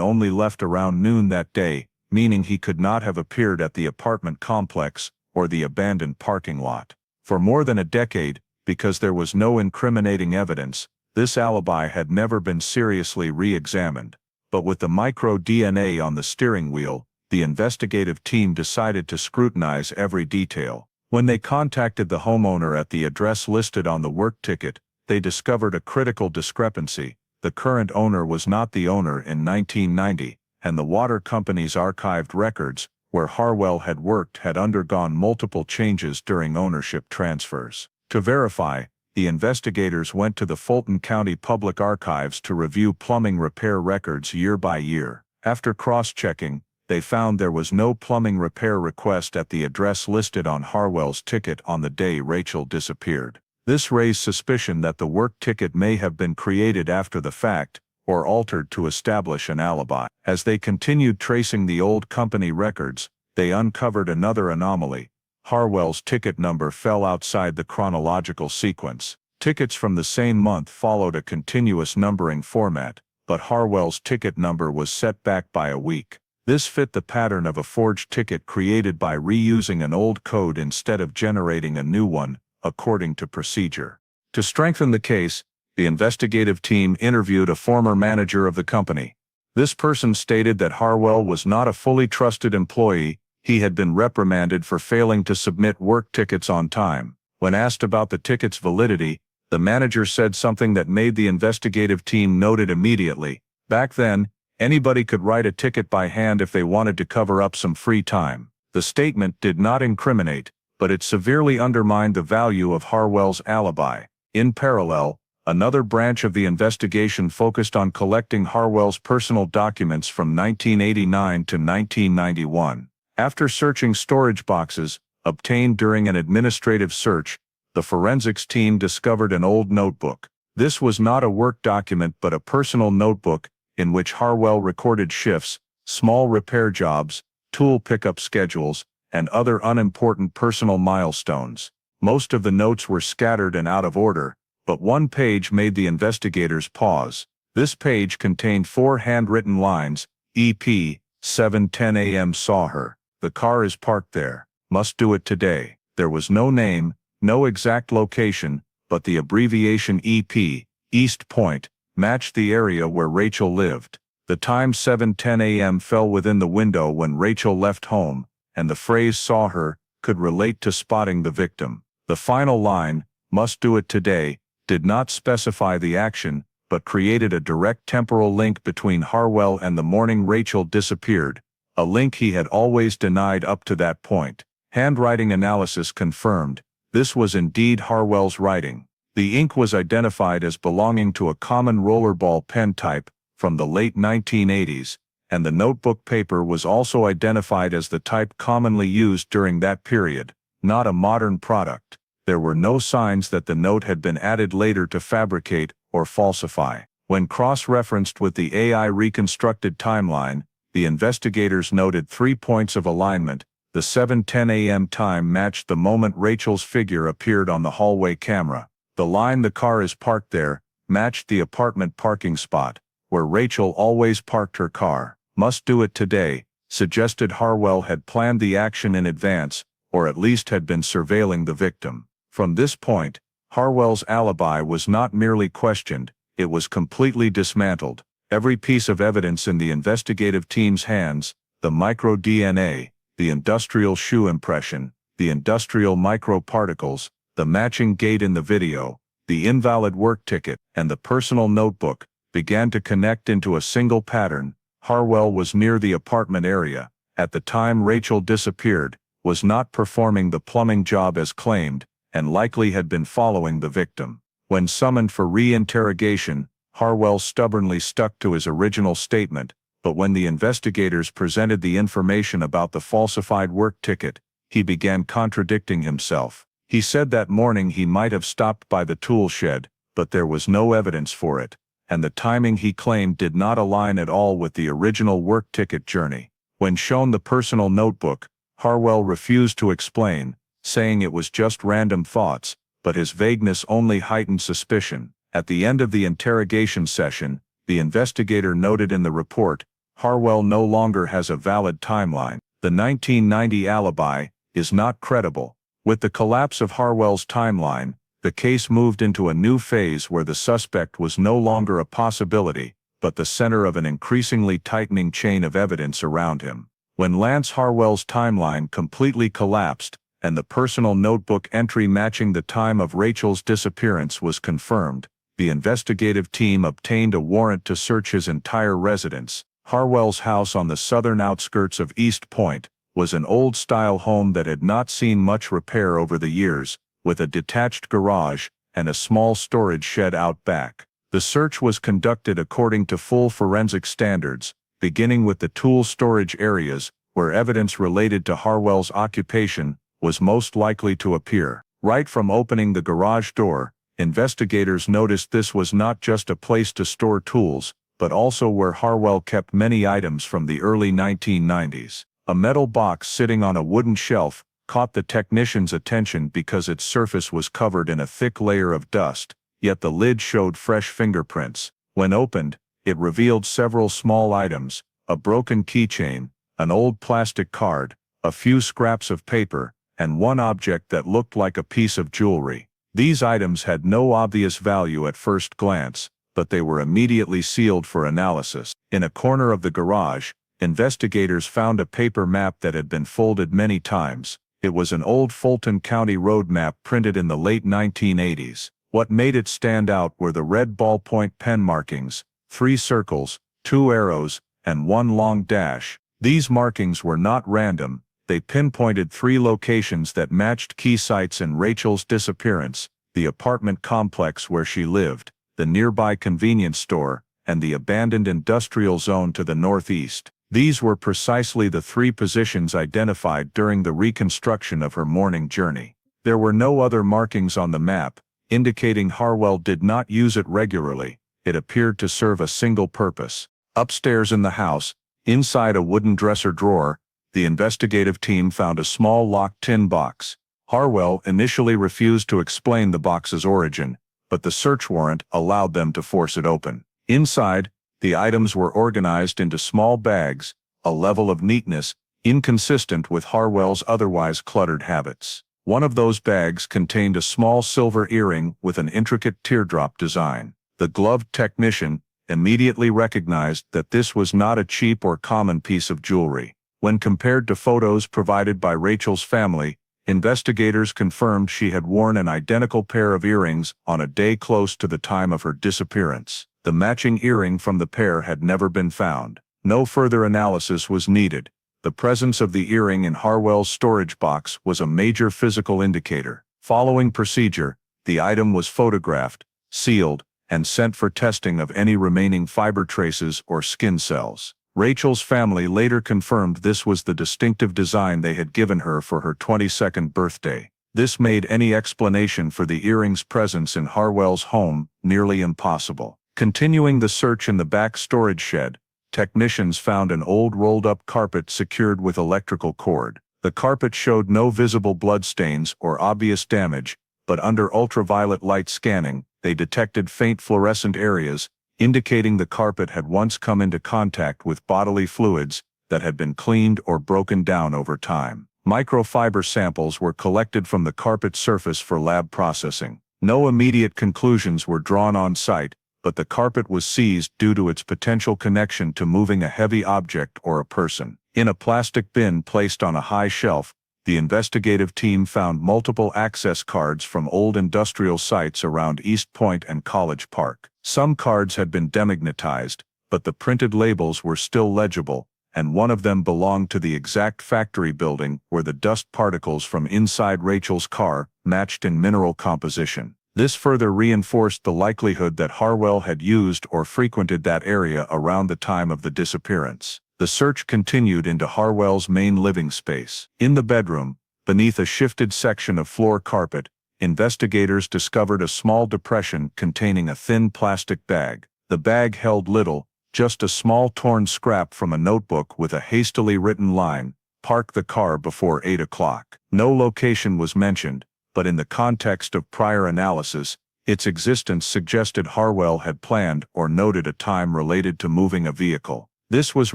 Speaker 1: only left around noon that day, meaning he could not have appeared at the apartment complex or the abandoned parking lot. For more than a decade, because there was no incriminating evidence, this alibi had never been seriously re-examined. But with the micro-DNA on the steering wheel, the investigative team decided to scrutinize every detail. When they contacted the homeowner at the address listed on the work ticket, they discovered a critical discrepancy. The current owner was not the owner in 1990, and the water company's archived records, where Harwell had worked, had undergone multiple changes during ownership transfers. To verify, the investigators went to the Fulton County Public Archives to review plumbing repair records year by year. After cross-checking, they found there was no plumbing repair request at the address listed on Harwell's ticket on the day Rachel disappeared. This raised suspicion that the work ticket may have been created after the fact, or altered to establish an alibi. As they continued tracing the old company records, they uncovered another anomaly. Harwell's ticket number fell outside the chronological sequence. Tickets from the same month followed a continuous numbering format, but Harwell's ticket number was set back by a week. This fit the pattern of a forged ticket created by reusing an old code instead of generating a new one, according to procedure. To strengthen the case, the investigative team interviewed a former manager of the company. This person stated that Harwell was not a fully trusted employee. He had been reprimanded for failing to submit work tickets on time. When asked about the ticket's validity, the manager said something that made the investigative team note it immediately. Back then, anybody could write a ticket by hand if they wanted to cover up some free time. The statement did not incriminate, but it severely undermined the value of Harwell's alibi. In parallel, another branch of the investigation focused on collecting Harwell's personal documents from 1989 to 1991. After searching storage boxes, obtained during an administrative search, the forensics team discovered an old notebook. This was not a work document but a personal notebook, in which Harwell recorded shifts, small repair jobs, tool pickup schedules, and other unimportant personal milestones. Most of the notes were scattered and out of order, but one page made the investigators pause. This page contained 4 handwritten lines. EP, 7:10 a.m. saw her. The car is parked there. Must do it today. There was no name, no exact location, but the abbreviation EP, East Point, matched the area where Rachel lived. The time 7:10 a.m. fell within the window when Rachel left home, and the phrase saw her could relate to spotting the victim. The final line, must do it today, did not specify the action, but created a direct temporal link between Harwell and the morning Rachel disappeared, a link he had always denied up to that point. Handwriting analysis confirmed this was indeed Harwell's writing. The ink was identified as belonging to a common rollerball pen type from the late 1980s, and the notebook paper was also identified as the type commonly used during that period, not a modern product. There were no signs that the note had been added later to fabricate or falsify. When cross-referenced with the AI reconstructed timeline, the investigators noted 3 points of alignment. The 7:10 a.m. time matched the moment Rachel's figure appeared on the hallway camera. The line "the car is parked there" matched the apartment parking spot, where Rachel always parked her car. "Must do it today" suggested Harwell had planned the action in advance, or at least had been surveilling the victim. From this point, Harwell's alibi was not merely questioned, it was completely dismantled. Every piece of evidence in the investigative team's hands, the micro-DNA, the industrial shoe impression, the industrial microparticles, the matching gate in the video, the invalid work ticket, and the personal notebook, began to connect into a single pattern. Harwell was near the apartment area. At the time Rachel disappeared, was not performing the plumbing job as claimed, and likely had been following the victim. When summoned for re-interrogation, Harwell stubbornly stuck to his original statement, but when the investigators presented the information about the falsified work ticket, he began contradicting himself. He said that morning he might have stopped by the tool shed, but there was no evidence for it, and the timing he claimed did not align at all with the original work ticket journey. When shown the personal notebook, Harwell refused to explain, saying it was just random thoughts, but his vagueness only heightened suspicion. At the end of the interrogation session, the investigator noted in the report, "Harwell no longer has a valid timeline. The 1990 alibi is not credible." With the collapse of Harwell's timeline, the case moved into a new phase where the suspect was no longer a possibility, but the center of an increasingly tightening chain of evidence around him. When Lance Harwell's timeline completely collapsed, and the personal notebook entry matching the time of Rachel's disappearance was confirmed, the investigative team obtained a warrant to search his entire residence. Harwell's house on the southern outskirts of East Point was an old-style home that had not seen much repair over the years, with a detached garage and a small storage shed out back. The search was conducted according to full forensic standards, beginning with the tool storage areas, where evidence related to Harwell's occupation was most likely to appear. Right from opening the garage door, investigators noticed this was not just a place to store tools, but also where Harwell kept many items from the early 1990s. A metal box sitting on a wooden shelf caught the technician's attention because its surface was covered in a thick layer of dust, yet the lid showed fresh fingerprints. When opened, it revealed several small items: a broken keychain, an old plastic card, a few scraps of paper, and one object that looked like a piece of jewelry. These items had no obvious value at first glance, but they were immediately sealed for analysis. In a corner of the garage, investigators found a paper map that had been folded many times. It was an old Fulton County road map printed in the late 1980s. What made it stand out were the red ballpoint pen markings: 3 circles, 2 arrows, and 1 long dash. These markings were not random. They pinpointed 3 locations that matched key sites in Rachel's disappearance: the apartment complex where she lived, the nearby convenience store, and the abandoned industrial zone to the northeast. These were precisely the 3 positions identified during the reconstruction of her morning journey. There were no other markings on the map, indicating Harwell did not use it regularly. It appeared to serve a single purpose. Upstairs in the house, inside a wooden dresser drawer, the investigative team found a small locked tin box. Harwell initially refused to explain the box's origin, but the search warrant allowed them to force it open. Inside, the items were organized into small bags, a level of neatness inconsistent with Harwell's otherwise cluttered habits. One of those bags contained a small silver earring with an intricate teardrop design. The gloved technician immediately recognized that this was not a cheap or common piece of jewelry. When compared to photos provided by Rachel's family, investigators confirmed she had worn an identical pair of earrings on a day close to the time of her disappearance. The matching earring from the pair had never been found. No further analysis was needed. The presence of the earring in Harwell's storage box was a major physical indicator. Following procedure, the item was photographed, sealed, and sent for testing of any remaining fiber traces or skin cells. Rachel's family later confirmed this was the distinctive design they had given her for her 22nd birthday. This made any explanation for the earring's presence in Harwell's home nearly impossible. Continuing the search in the back storage shed, technicians found an old rolled-up carpet secured with electrical cord. The carpet showed no visible bloodstains or obvious damage, but under ultraviolet light scanning, they detected faint fluorescent areas, indicating the carpet had once come into contact with bodily fluids that had been cleaned or broken down over time. Microfiber samples were collected from the carpet surface for lab processing. No immediate conclusions were drawn on site, but the carpet was seized due to its potential connection to moving a heavy object or a person. In a plastic bin placed on a high shelf, the investigative team found multiple access cards from old industrial sites around East Point and College Park. Some cards had been demagnetized, but the printed labels were still legible, and one of them belonged to the exact factory building where the dust particles from inside Rachel's car matched in mineral composition. This further reinforced the likelihood that Harwell had used or frequented that area around the time of the disappearance. The search continued into Harwell's main living space. In the bedroom, beneath a shifted section of floor carpet, investigators discovered a small depression containing a thin plastic bag. The bag held little, just a small torn scrap from a notebook with a hastily written line, "Park the car before 8 o'clock." No location was mentioned, but in the context of prior analysis, its existence suggested Harwell had planned or noted a time related to moving a vehicle. This was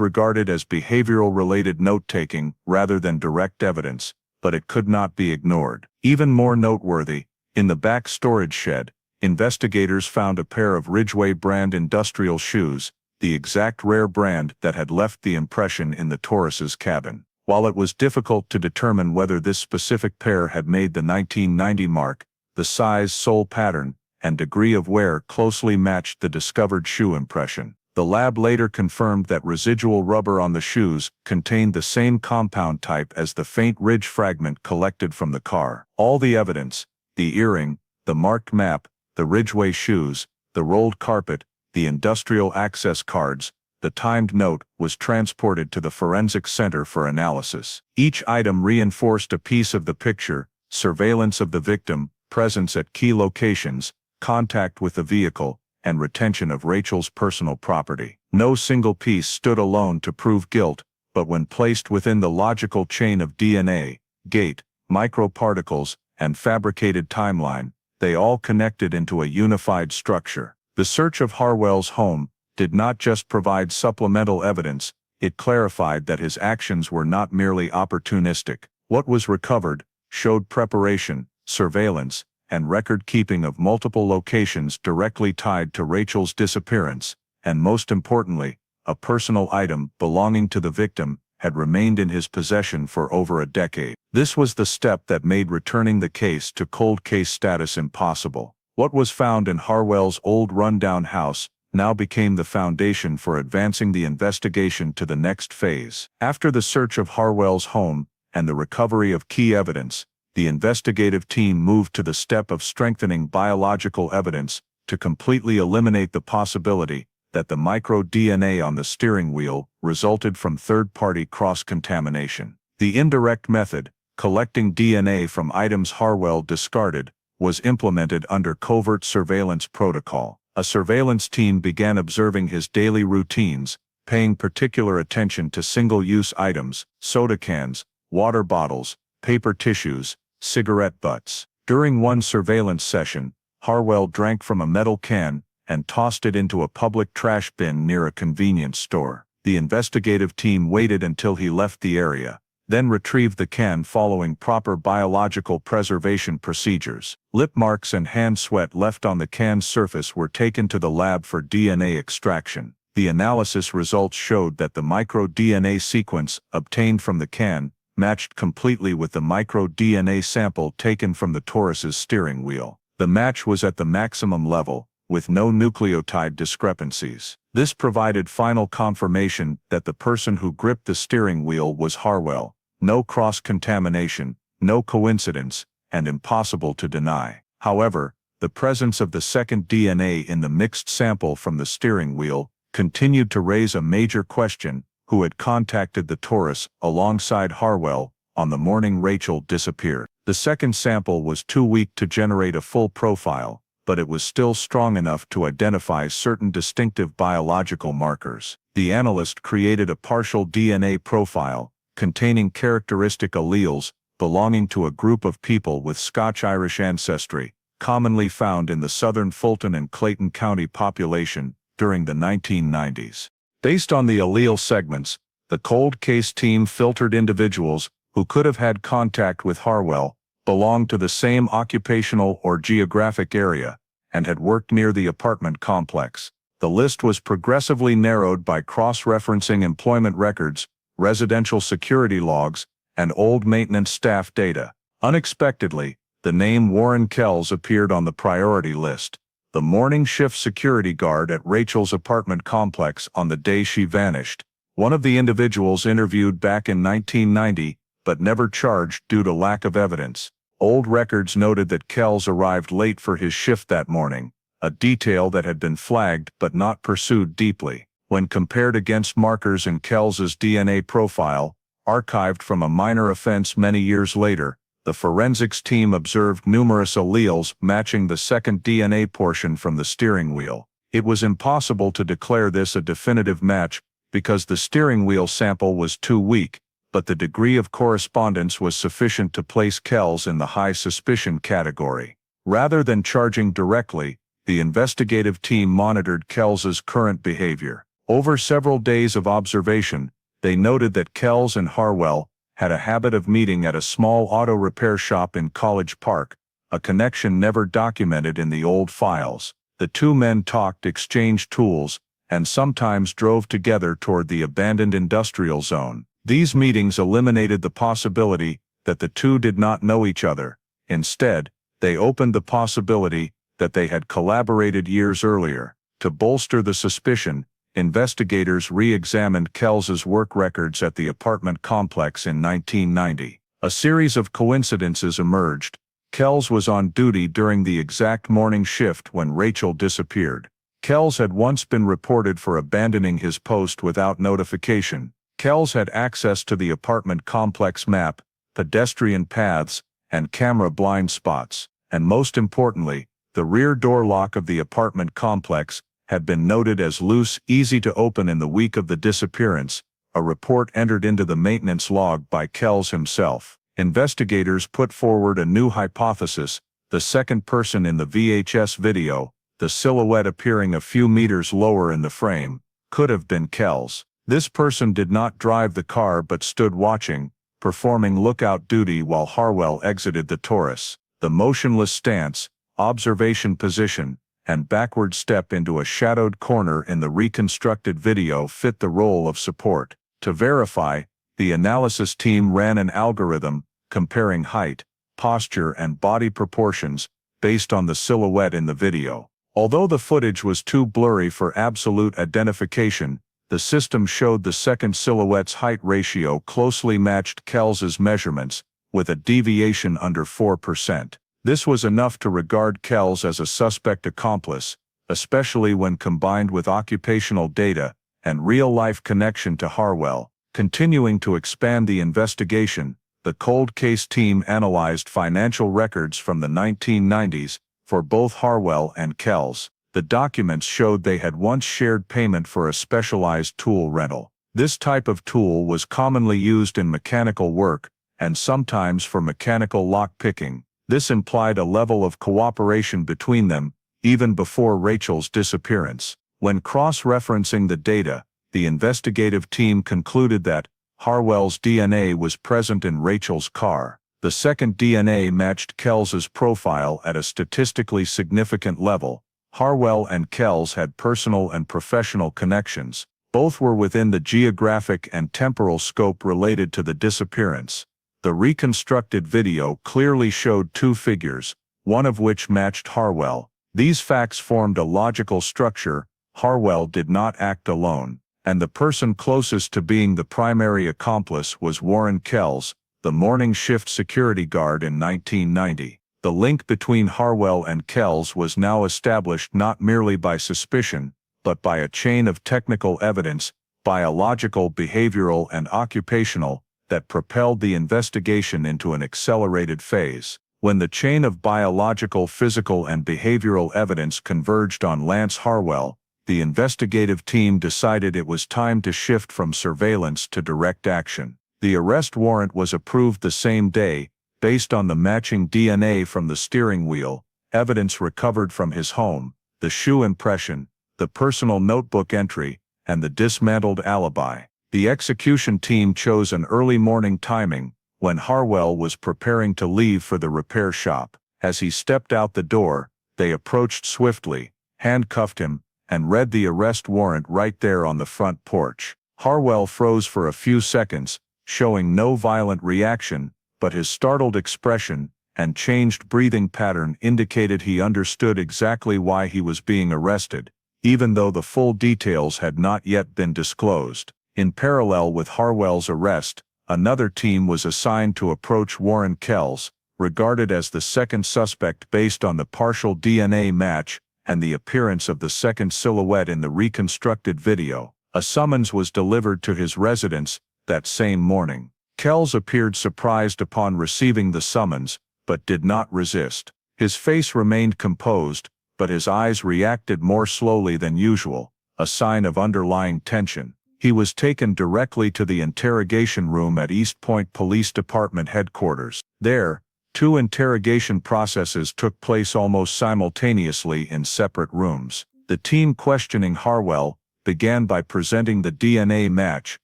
Speaker 1: regarded as behavioral-related note-taking rather than direct evidence, but it could not be ignored. Even more noteworthy, in the back storage shed, investigators found a pair of Ridgway brand industrial shoes, the exact rare brand that had left the impression in the Taurus's cabin. While it was difficult to determine whether this specific pair had made the 1990 mark, the size, sole pattern, and degree of wear closely matched the discovered shoe impression. The lab later confirmed that residual rubber on the shoes contained the same compound type as the faint ridge fragment collected from the car. All the evidence, the earring, the marked map, the Ridgway shoes, the rolled carpet, the industrial access cards, the timed note, was transported to the forensic center for analysis. Each item reinforced a piece of the picture: surveillance of the victim, presence at key locations, contact with the vehicle, and retention of Rachel's personal property. No single piece stood alone to prove guilt, but when placed within the logical chain of DNA, gait, microparticles, and fabricated timeline, they all connected into a unified structure. The search of Harwell's home did not just provide supplemental evidence, it clarified that his actions were not merely opportunistic. What was recovered showed preparation, surveillance, and record-keeping of multiple locations directly tied to Rachel's disappearance, and most importantly, a personal item belonging to the victim had remained in his possession for over a decade. This was the step that made returning the case to cold case status impossible. What was found in Harwell's old rundown house now became the foundation for advancing the investigation to the next phase. After the search of Harwell's home and the recovery of key evidence, the investigative team moved to the step of strengthening biological evidence to completely eliminate the possibility that the micro-DNA on the steering wheel resulted from third-party cross-contamination. The indirect method, collecting DNA from items Harwell discarded, was implemented under covert surveillance protocol. A surveillance team began observing his daily routines, paying particular attention to single-use items, soda cans, water bottles, paper tissues, cigarette butts. During one surveillance session, Harwell drank from a metal can and tossed it into a public trash bin near a convenience store. The investigative team waited until he left the area, then retrieved the can following proper biological preservation procedures. Lip marks and hand sweat left on the can's surface were taken to the lab for DNA extraction. The analysis results showed that the micro-DNA sequence obtained from the can matched completely with the micro-DNA sample taken from the Taurus's steering wheel. The match was at the maximum level, with no nucleotide discrepancies. This provided final confirmation that the person who gripped the steering wheel was Harwell. No cross-contamination, no coincidence, and impossible to deny. However, the presence of the second DNA in the mixed sample from the steering wheel continued to raise a major question: who had contacted the Taurus alongside Harwell on the morning Rachel disappeared? The second sample was too weak to generate a full profile, but it was still strong enough to identify certain distinctive biological markers. The analyst created a partial DNA profile, containing characteristic alleles belonging to a group of people with Scotch-Irish ancestry, commonly found in the southern Fulton and Clayton County population during the 1990s. Based on the allele segments, the cold case team filtered individuals who could have had contact with Harwell, belonged to the same occupational or geographic area, and had worked near the apartment complex. The list was progressively narrowed by cross-referencing employment records, residential security logs, and old maintenance staff data. Unexpectedly, the name Warren Kells appeared on the priority list, the morning shift security guard at Rachel's apartment complex on the day she vanished. One of the individuals interviewed back in 1990, but never charged due to lack of evidence. Old records noted that Kells arrived late for his shift that morning, a detail that had been flagged but not pursued deeply. When compared against markers in Kells's DNA profile, archived from a minor offense many years later, the forensics team observed numerous alleles matching the second DNA portion from the steering wheel. It was impossible to declare this a definitive match because the steering wheel sample was too weak, but the degree of correspondence was sufficient to place Kells in the high suspicion category. Rather than charging directly, the investigative team monitored Kells's current behavior. Over several days of observation, they noted that Kells and Harwell had a habit of meeting at a small auto repair shop in College Park, a connection never documented in the old files. The two men talked, exchanged tools, and sometimes drove together toward the abandoned industrial zone. These meetings eliminated the possibility that the two did not know each other. Instead, they opened the possibility that they had collaborated years earlier. To bolster the suspicion, investigators re-examined Kells's work records at the apartment complex in 1990. A series of coincidences emerged. Kells was on duty during the exact morning shift when Rachel disappeared. Kells had once been reported for abandoning his post without notification. Kells had access to the apartment complex map, pedestrian paths, and camera blind spots. And most importantly, the rear door lock of the apartment complex had been noted as loose, easy to open in the week of the disappearance, a report entered into the maintenance log by Kells himself. Investigators put forward a new hypothesis: the second person in the VHS video, the silhouette appearing a few meters lower in the frame, could have been Kells. This person did not drive the car but stood watching, performing lookout duty while Harwell exited the Taurus. The motionless stance, observation position, and backward step into a shadowed corner in the reconstructed video fit the role of support. To verify, the analysis team ran an algorithm comparing height, posture, and body proportions based on the silhouette in the video. Although the footage was too blurry for absolute identification, the system showed the second silhouette's height ratio closely matched Kells's measurements, with a deviation under 4%. This was enough to regard Kells as a suspect accomplice, especially when combined with occupational data and real-life connection to Harwell. Continuing to expand the investigation, the cold case team analyzed financial records from the 1990s for both Harwell and Kells. The documents showed they had once shared payment for a specialized tool rental. This type of tool was commonly used in mechanical work and sometimes for mechanical lock-picking. This implied a level of cooperation between them, even before Rachel's disappearance. When cross-referencing the data, the investigative team concluded that Harwell's DNA was present in Rachel's car. The second DNA matched Kells's profile at a statistically significant level. Harwell and Kells had personal and professional connections. Both were within the geographic and temporal scope related to the disappearance. The reconstructed video clearly showed two figures, one of which matched Harwell. These facts formed a logical structure. Harwell did not act alone, and the person closest to being the primary accomplice was Warren Kells, the morning shift security guard in 1990. The link between Harwell and Kells was now established not merely by suspicion, but by a chain of technical evidence, biological, behavioral, and occupational, that propelled the investigation into an accelerated phase. When the chain of biological, physical, and behavioral evidence converged on Lance Harwell, the investigative team decided it was time to shift from surveillance to direct action. The arrest warrant was approved the same day, based on the matching DNA from the steering wheel, evidence recovered from his home, the shoe impression, the personal notebook entry, and the dismantled alibi. The execution team chose an early morning timing, when Harwell was preparing to leave for the repair shop. As he stepped out the door, they approached swiftly, handcuffed him, and read the arrest warrant right there on the front porch. Harwell froze for a few seconds, showing no violent reaction, but his startled expression and changed breathing pattern indicated he understood exactly why he was being arrested, even though the full details had not yet been disclosed. In parallel with Harwell's arrest, another team was assigned to approach Warren Kells, regarded as the second suspect based on the partial DNA match and the appearance of the second silhouette in the reconstructed video. A summons was delivered to his residence that same morning. Kells appeared surprised upon receiving the summons, but did not resist. His face remained composed, but his eyes reacted more slowly than usual, a sign of underlying tension. He was taken directly to the interrogation room at East Point Police Department headquarters. There, two interrogation processes took place almost simultaneously in separate rooms. The team questioning Harwell began by presenting the DNA match.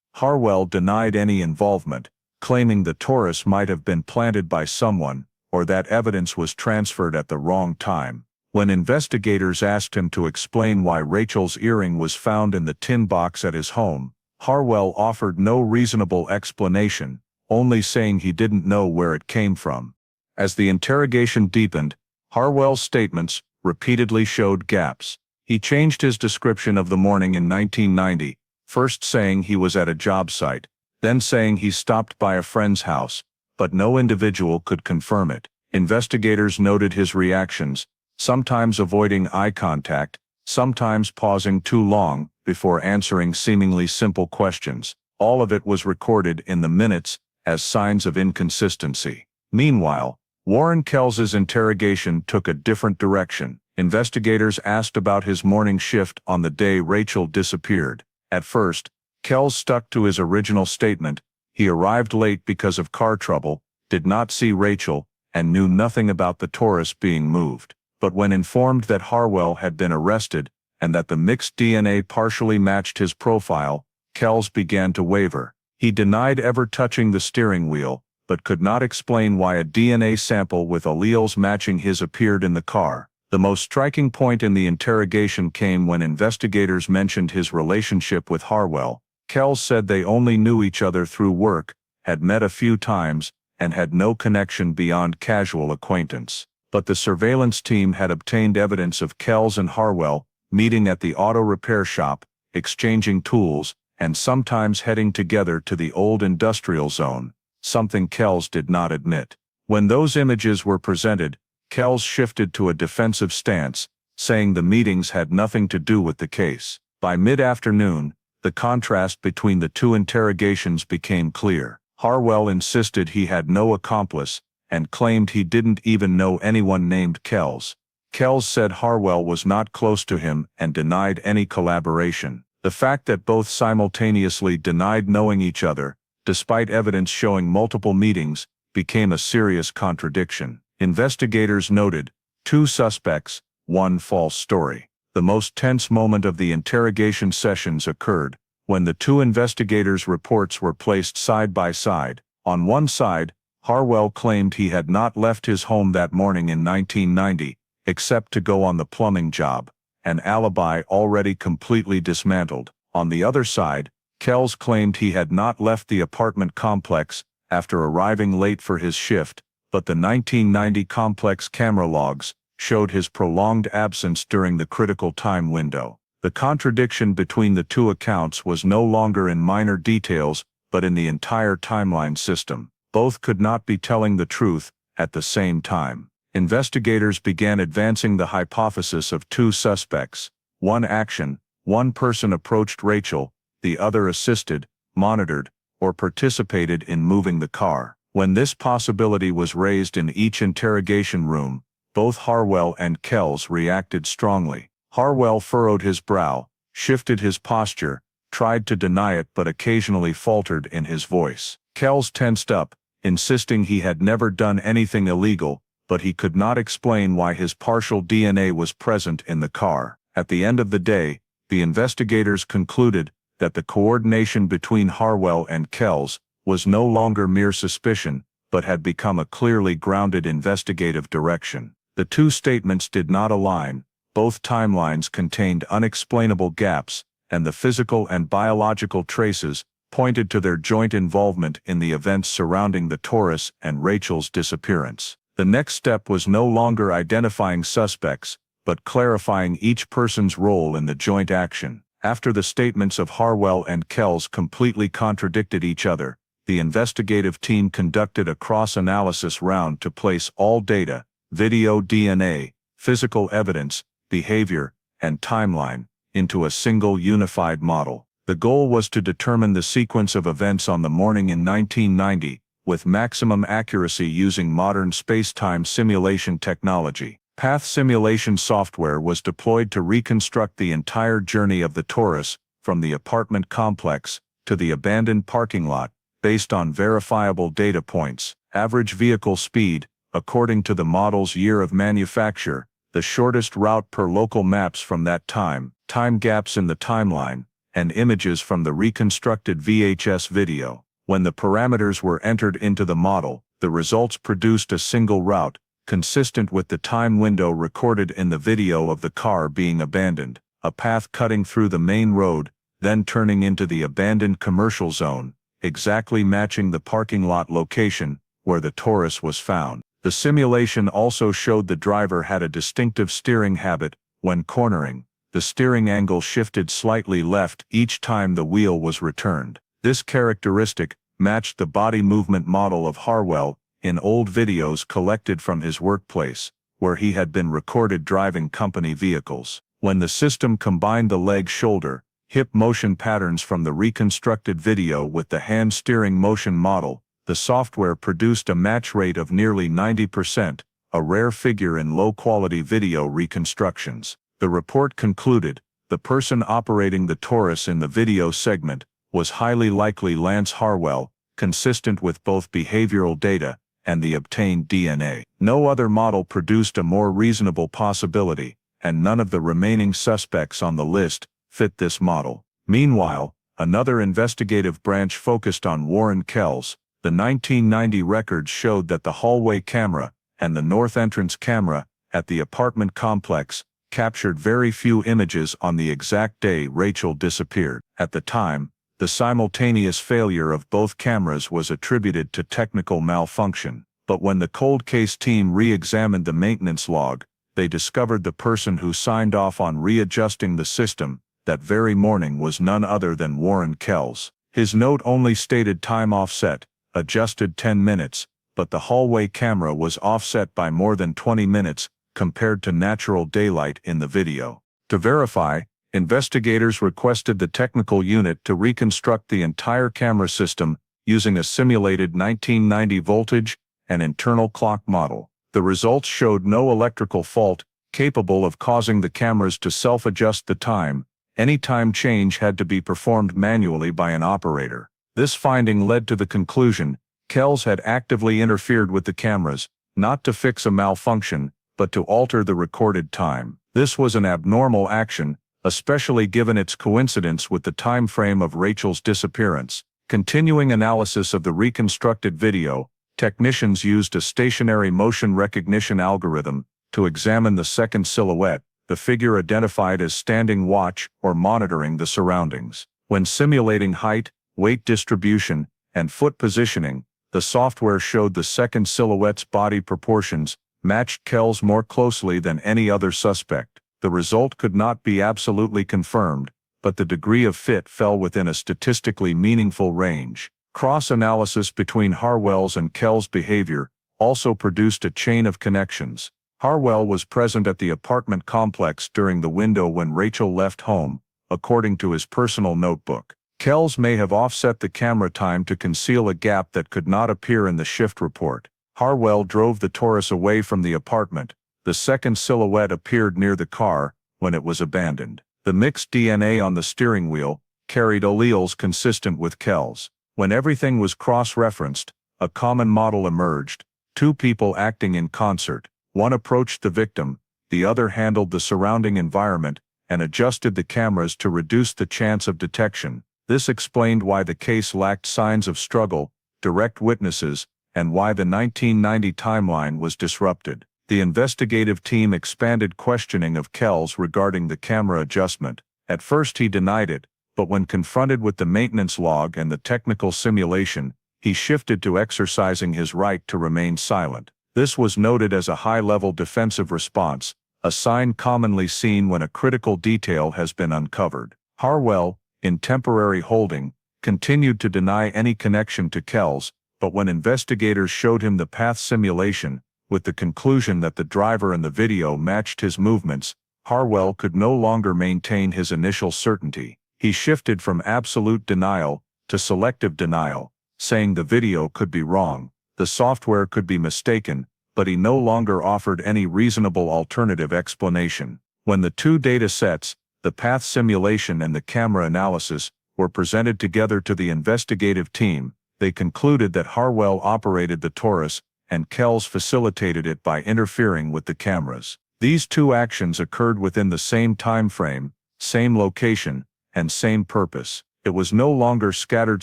Speaker 1: Harwell denied any involvement, claiming the Taurus might have been planted by someone, or that evidence was transferred at the wrong time. When investigators asked him to explain why Rachel's earring was found in the tin box at his home, Harwell offered no reasonable explanation, only saying he didn't know where it came from. As the interrogation deepened, Harwell's statements repeatedly showed gaps. He changed his description of the morning in 1990, first saying he was at a job site, then saying he stopped by a friend's house, but no individual could confirm it. Investigators noted his reactions, sometimes avoiding eye contact, sometimes pausing too long before answering seemingly simple questions. All of it was recorded in the minutes as signs of inconsistency. Meanwhile, Warren Kells's interrogation took a different direction. Investigators asked about his morning shift on the day Rachel disappeared. At first, Kells stuck to his original statement. He arrived late because of car trouble, did not see Rachel, and knew nothing about the Taurus being moved. But when informed that Harwell had been arrested and that the mixed DNA partially matched his profile, Kells began to waver. He denied ever touching the steering wheel, but could not explain why a DNA sample with alleles matching his appeared in the car. The most striking point in the interrogation came when investigators mentioned his relationship with Harwell. Kells said they only knew each other through work, had met a few times, and had no connection beyond casual acquaintance. But the surveillance team had obtained evidence of Kells and Harwell meeting at the auto repair shop, exchanging tools, and sometimes heading together to the old industrial zone, something Kells did not admit. When those images were presented, Kells shifted to a defensive stance, saying the meetings had nothing to do with the case. By mid-afternoon, the contrast between the two interrogations became clear. Harwell insisted he had no accomplice, and claimed he didn't even know anyone named Kells. Kells said Harwell was not close to him and denied any collaboration. The fact that both simultaneously denied knowing each other, despite evidence showing multiple meetings, became a serious contradiction. Investigators noted, two suspects, one false story. The most tense moment of the interrogation sessions occurred when the two investigators' reports were placed side by side. On one side, Harwell claimed he had not left his home that morning in 1990, except to go on the plumbing job, an alibi already completely dismantled. On the other side, Kells claimed he had not left the apartment complex after arriving late for his shift, but the 1990 complex camera logs showed his prolonged absence during the critical time window. The contradiction between the two accounts was no longer in minor details, but in the entire timeline system. Both could not be telling the truth at the same time. Investigators began advancing the hypothesis of two suspects. One action, one person approached Rachel, the other assisted, monitored, or participated in moving the car. When this possibility was raised in each interrogation room, both Harwell and Kells reacted strongly. Harwell furrowed his brow, shifted his posture, tried to deny it but occasionally faltered in his voice. Kells tensed up, insisting he had never done anything illegal, but he could not explain why his partial DNA was present in the car. At the end of the day, the investigators concluded that the coordination between Harwell and Kells was no longer mere suspicion, but had become a clearly grounded investigative direction. The two statements did not align, both timelines contained unexplainable gaps, and the physical and biological traces pointed to their joint involvement in the events surrounding the Taurus and Rachel's disappearance. The next step was no longer identifying suspects, but clarifying each person's role in the joint action. After the statements of Harwell and Kells completely contradicted each other, the investigative team conducted a cross-analysis round to place all data, video, DNA, physical evidence, behavior, and timeline, into a single unified model. The goal was to determine the sequence of events on the morning in 1990, with maximum accuracy using modern space-time simulation technology. Path simulation software was deployed to reconstruct the entire journey of the Taurus, from the apartment complex to the abandoned parking lot, based on verifiable data points. Average vehicle speed, according to the model's year of manufacture, the shortest route per local maps from that time gaps in the timeline, and images from the reconstructed VHS video. When the parameters were entered into the model, the results produced a single route, consistent with the time window recorded in the video of the car being abandoned, a path cutting through the main road, then turning into the abandoned commercial zone, exactly matching the parking lot location where the Taurus was found. The simulation also showed the driver had a distinctive steering habit. When cornering, the steering angle shifted slightly left each time the wheel was returned. This characteristic matched the body movement model of Harwell in old videos collected from his workplace, where he had been recorded driving company vehicles. When the system combined the leg, shoulder, hip motion patterns from the reconstructed video with the hand steering motion model, the software produced a match rate of nearly 90%, a rare figure in low-quality video reconstructions. The report concluded, the person operating the Taurus in the video segment was highly likely Lance Harwell, consistent with both behavioral data and the obtained DNA. No other model produced a more reasonable possibility, and none of the remaining suspects on the list fit this model. Meanwhile, another investigative branch focused on Warren Kells. The 1990 records showed that the hallway camera and the north entrance camera at the apartment complex captured very few images on the exact day Rachel disappeared. At the time, the simultaneous failure of both cameras was attributed to technical malfunction, but when the cold case team re-examined the maintenance log, they discovered the person who signed off on readjusting the system that very morning was none other than Warren Kells. His note only stated time offset, adjusted 10 minutes, but the hallway camera was offset by more than 20 minutes compared to natural daylight in the video. To verify, investigators requested the technical unit to reconstruct the entire camera system using a simulated 1990 voltage and internal clock model. The results showed no electrical fault capable of causing the cameras to self-adjust the time. Any time change had to be performed manually by an operator. This finding led to the conclusion Kells had actively interfered with the cameras, not to fix a malfunction, but to alter the recorded time. This was an abnormal action, especially given its coincidence with the time frame of Rachel's disappearance. Continuing analysis of the reconstructed video, technicians used a stationary motion recognition algorithm to examine the second silhouette, the figure identified as standing watch or monitoring the surroundings. When simulating height, weight distribution, and foot positioning, the software showed the second silhouette's body proportions matched Kells more closely than any other suspect. The result could not be absolutely confirmed, but the degree of fit fell within a statistically meaningful range. Cross-analysis between Harwell's and Kells' behavior also produced a chain of connections. Harwell was present at the apartment complex during the window when Rachel left home, according to his personal notebook. Kells may have offset the camera time to conceal a gap that could not appear in the shift report. Harwell drove the Taurus away from the apartment. The second silhouette appeared near the car when it was abandoned. The mixed DNA on the steering wheel carried alleles consistent with Kells. When everything was cross-referenced, a common model emerged: two people acting in concert. One approached the victim, the other handled the surrounding environment and adjusted the cameras to reduce the chance of detection. This explained why the case lacked signs of struggle, direct witnesses, and why the 1990 timeline was disrupted. The investigative team expanded questioning of Kells regarding the camera adjustment. At first he denied it, but when confronted with the maintenance log and the technical simulation, he shifted to exercising his right to remain silent. This was noted as a high-level defensive response, a sign commonly seen when a critical detail has been uncovered. Harwell, in temporary holding, continued to deny any connection to Kells, but when investigators showed him the path simulation, with the conclusion that the driver in the video matched his movements, Harwell could no longer maintain his initial certainty. He shifted from absolute denial to selective denial, saying the video could be wrong, the software could be mistaken, but he no longer offered any reasonable alternative explanation. When the two data sets, the path simulation and the camera analysis, were presented together to the investigative team, they concluded that Harwell operated the Taurus and Kells facilitated it by interfering with the cameras. These two actions occurred within the same time frame, same location, and same purpose. It was no longer scattered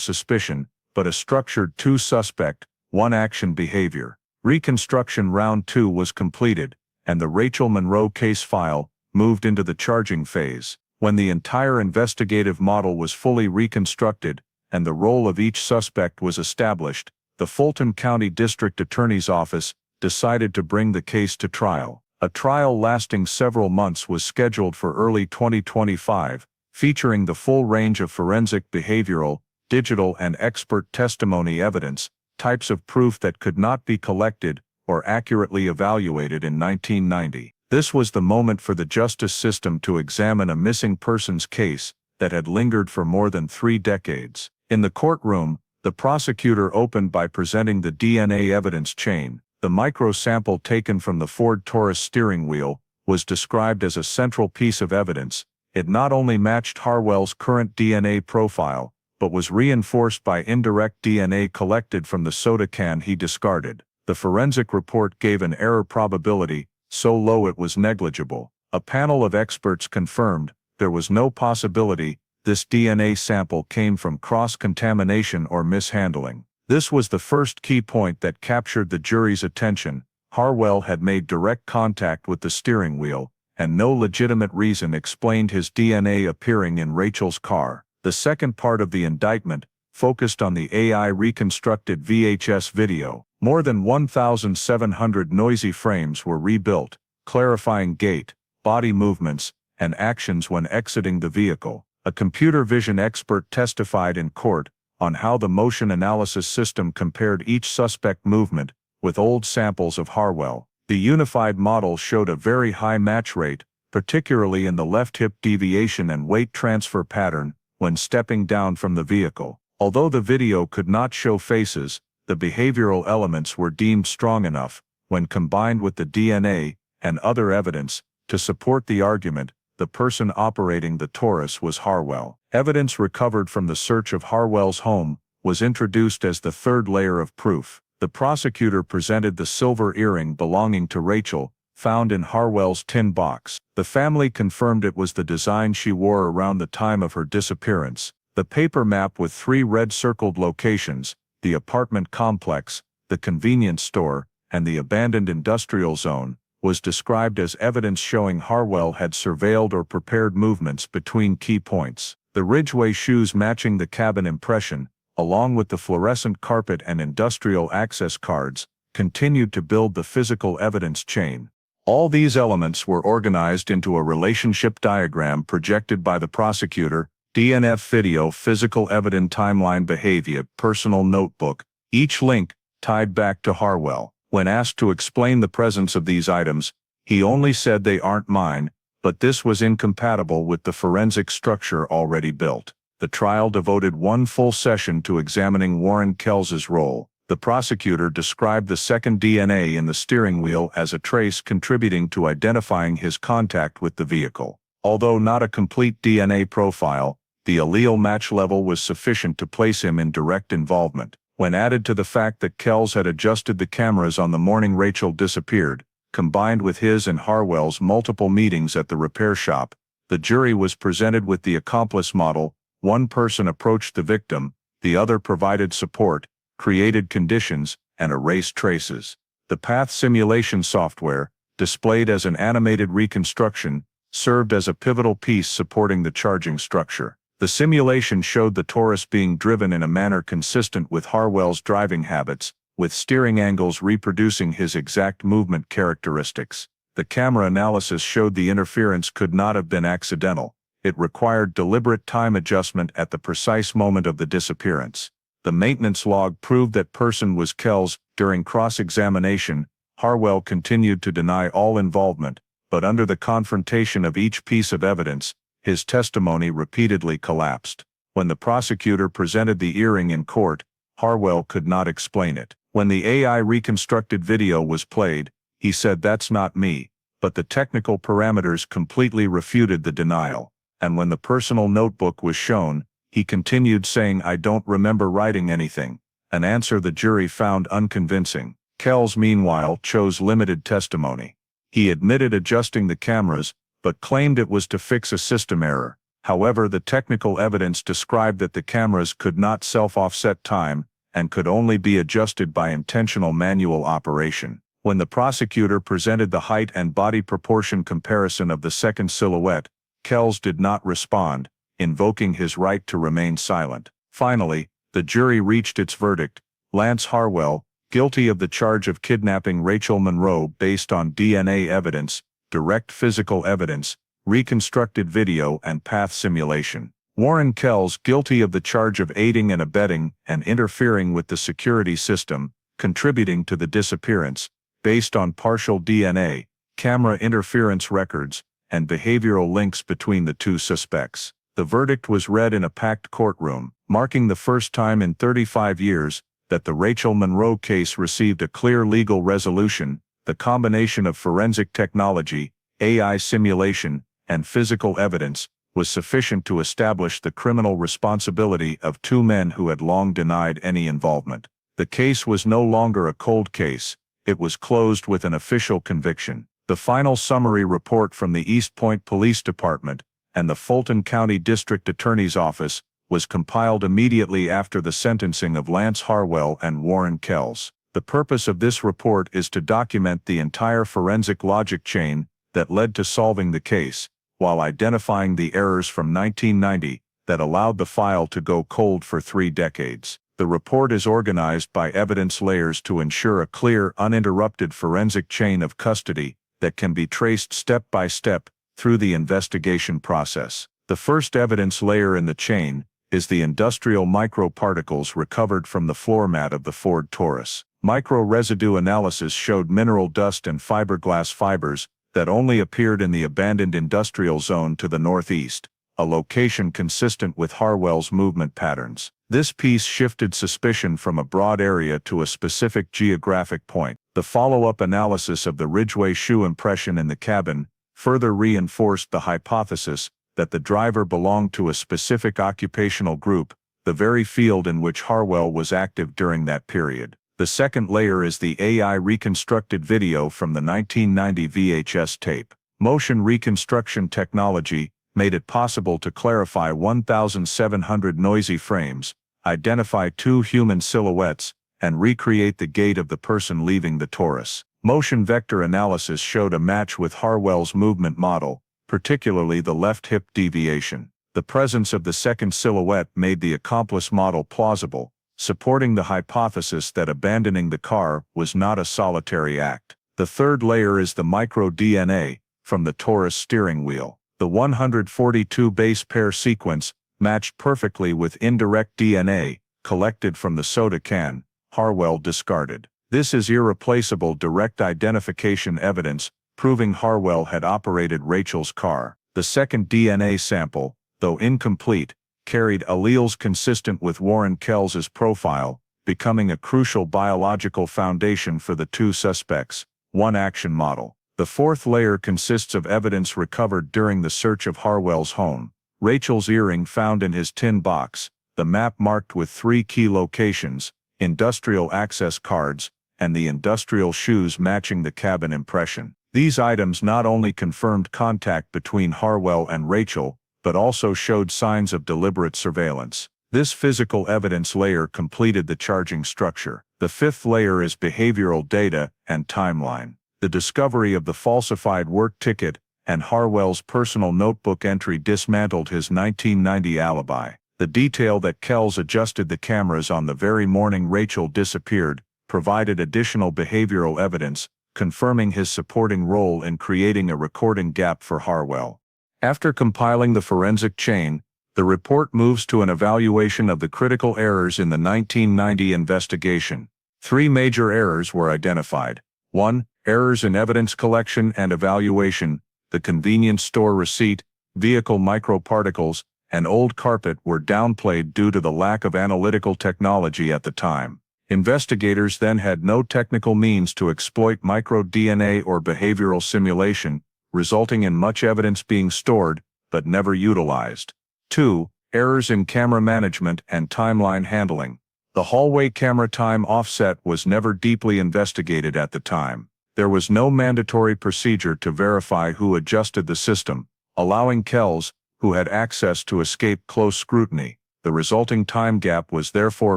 Speaker 1: suspicion, but a structured two-suspect, one-action behavior. Reconstruction round 2 was completed, and the Rachel Monroe case file moved into the charging phase. When the entire investigative model was fully reconstructed, and the role of each suspect was established, the Fulton County District Attorney's Office decided to bring the case to trial. A trial lasting several months was scheduled for early 2025, featuring the full range of forensic, behavioral, digital, and expert testimony evidence, types of proof that could not be collected or accurately evaluated in 1990. This was the moment for the justice system to examine a missing persons case that had lingered for more than 3 decades. In the courtroom, the prosecutor opened by presenting the DNA evidence chain. The micro-sample taken from the Ford Taurus steering wheel was described as a central piece of evidence. It not only matched Harwell's current DNA profile, but was reinforced by indirect DNA collected from the soda can he discarded. The forensic report gave an error probability so low it was negligible. A panel of experts confirmed there was no possibility this DNA sample came from cross-contamination or mishandling. This was the first key point that captured the jury's attention. Harwell had made direct contact with the steering wheel, and no legitimate reason explained his DNA appearing in Rachel's car. The second part of the indictment focused on the AI-reconstructed VHS video. More than 1,700 noisy frames were rebuilt, clarifying gait, body movements, and actions when exiting the vehicle. A computer vision expert testified in court on how the motion analysis system compared each suspect movement with old samples of Harwell. The unified model showed a very high match rate, particularly in the left hip deviation and weight transfer pattern when stepping down from the vehicle. Although the video could not show faces, the behavioral elements were deemed strong enough, when combined with the DNA and other evidence, to support the argument the person operating the Taurus was Harwell. Evidence recovered from the search of Harwell's home was introduced as the third layer of proof. The prosecutor presented the silver earring belonging to Rachel, found in Harwell's tin box. The family confirmed it was the design she wore around the time of her disappearance. The paper map with 3 red-circled locations, the apartment complex, the convenience store, and the abandoned industrial zone, was described as evidence showing Harwell had surveilled or prepared movements between key points. The Ridgeway shoes matching the cabin impression, along with the fluorescent carpet and industrial access cards, continued to build the physical evidence chain. All these elements were organized into a relationship diagram projected by the prosecutor. DNF video, physical evidence, timeline, behavior, personal notebook, each link tied back to Harwell. When asked to explain the presence of these items, he only said they aren't mine, but this was incompatible with the forensic structure already built. The trial devoted 1 full session to examining Warren Kells's role. The prosecutor described the second DNA in the steering wheel as a trace contributing to identifying his contact with the vehicle. Although not a complete DNA profile, the allele match level was sufficient to place him in direct involvement. When added to the fact that Kells had adjusted the cameras on the morning Rachel disappeared, combined with his and Harwell's multiple meetings at the repair shop, the jury was presented with the accomplice model. One person approached the victim, the other provided support, created conditions, and erased traces. The path simulation software, displayed as an animated reconstruction, served as a pivotal piece supporting the charging structure. The simulation showed the Taurus being driven in a manner consistent with Harwell's driving habits, with steering angles reproducing his exact movement characteristics. The camera analysis showed the interference could not have been accidental. It required deliberate time adjustment at the precise moment of the disappearance. The maintenance log proved that person was Kells. During cross-examination, Harwell continued to deny all involvement, but under the confrontation of each piece of evidence, his testimony repeatedly collapsed. When the prosecutor presented the earring in court, Harwell could not explain it. When the AI reconstructed video was played, he said, "That's not me," but the technical parameters completely refuted the denial. And when the personal notebook was shown, he continued saying, "I don't remember writing anything," an answer the jury found unconvincing. Kells, meanwhile, chose limited testimony. He admitted adjusting the cameras, but claimed it was to fix a system error. However, the technical evidence described that the cameras could not self-offset time and could only be adjusted by intentional manual operation. When the prosecutor presented the height and body proportion comparison of the second silhouette, Kells did not respond, invoking his right to remain silent. Finally, the jury reached its verdict: Lance Harwell, guilty of the charge of kidnapping Rachel Monroe based on DNA evidence, direct physical evidence, reconstructed video and path simulation. Warren Kells, guilty of the charge of aiding and abetting and interfering with the security system, contributing to the disappearance, based on partial DNA, camera interference records, and behavioral links between the two suspects. The verdict was read in a packed courtroom, marking the first time in 35 years that the Rachel Monroe case received a clear legal resolution. The combination of forensic technology, AI simulation, and physical evidence was sufficient to establish the criminal responsibility of two men who had long denied any involvement. The case was no longer a cold case, it was closed with an official conviction. The final summary report from the East Point Police Department and the Fulton County District Attorney's Office was compiled immediately after the sentencing of Lance Harwell and Warren Kells. The purpose of this report is to document the entire forensic logic chain that led to solving the case, while identifying the errors from 1990 that allowed the file to go cold for 3 decades. The report is organized by evidence layers to ensure a clear, uninterrupted forensic chain of custody that can be traced step by step through the investigation process. The first evidence layer in the chain is the industrial microparticles recovered from the floor mat of the Ford Taurus. Micro-residue analysis showed mineral dust and fiberglass fibers that only appeared in the abandoned industrial zone to the northeast, a location consistent with Harwell's movement patterns. This piece shifted suspicion from a broad area to a specific geographic point. The follow-up analysis of the Ridgway shoe impression in the cabin further reinforced the hypothesis that the driver belonged to a specific occupational group, the very field in which Harwell was active during that period. The second layer is the AI reconstructed video from the 1990 VHS tape. Motion reconstruction technology made it possible to clarify 1,700 noisy frames, identify 2 human silhouettes, and recreate the gait of the person leaving the Taurus. Motion vector analysis showed a match with Harwell's movement model, particularly the left hip deviation. The presence of the second silhouette made the accomplice model plausible, supporting the hypothesis that abandoning the car was not a solitary act. The third layer is the micro-DNA from the Taurus steering wheel. The 142 base pair sequence matched perfectly with indirect DNA collected from the soda can Harwell discarded. This is irreplaceable direct identification evidence proving Harwell had operated Rachel's car. The second DNA sample, though incomplete, carried alleles consistent with Warren Kells's profile, becoming a crucial biological foundation for the two suspects' one-action model. The fourth layer consists of evidence recovered during the search of Harwell's home. Rachel's earring found in his tin box, the map marked with 3 key locations, industrial access cards, and the industrial shoes matching the cabin impression. These items not only confirmed contact between Harwell and Rachel, but also showed signs of deliberate surveillance. This physical evidence layer completed the charging structure. The fifth layer is behavioral data and timeline. The discovery of the falsified work ticket and Harwell's personal notebook entry dismantled his 1990 alibi. The detail that Kells adjusted the cameras on the very morning Rachel disappeared provided additional behavioral evidence, confirming his supporting role in creating a recording gap for Harwell. After compiling the forensic chain, the report moves to an evaluation of the critical errors in the 1990 investigation. 3 major errors were identified. 1. Errors in evidence collection and evaluation. The convenience store receipt, vehicle microparticles, and old carpet were downplayed due to the lack of analytical technology at the time. Investigators then had no technical means to exploit micro-DNA or behavioral simulation, resulting in much evidence being stored, but never utilized. 2. Errors in camera management and timeline handling. The hallway camera time offset was never deeply investigated at the time. There was no mandatory procedure to verify who adjusted the system, allowing Kells, who had access to escape close scrutiny. The resulting time gap was therefore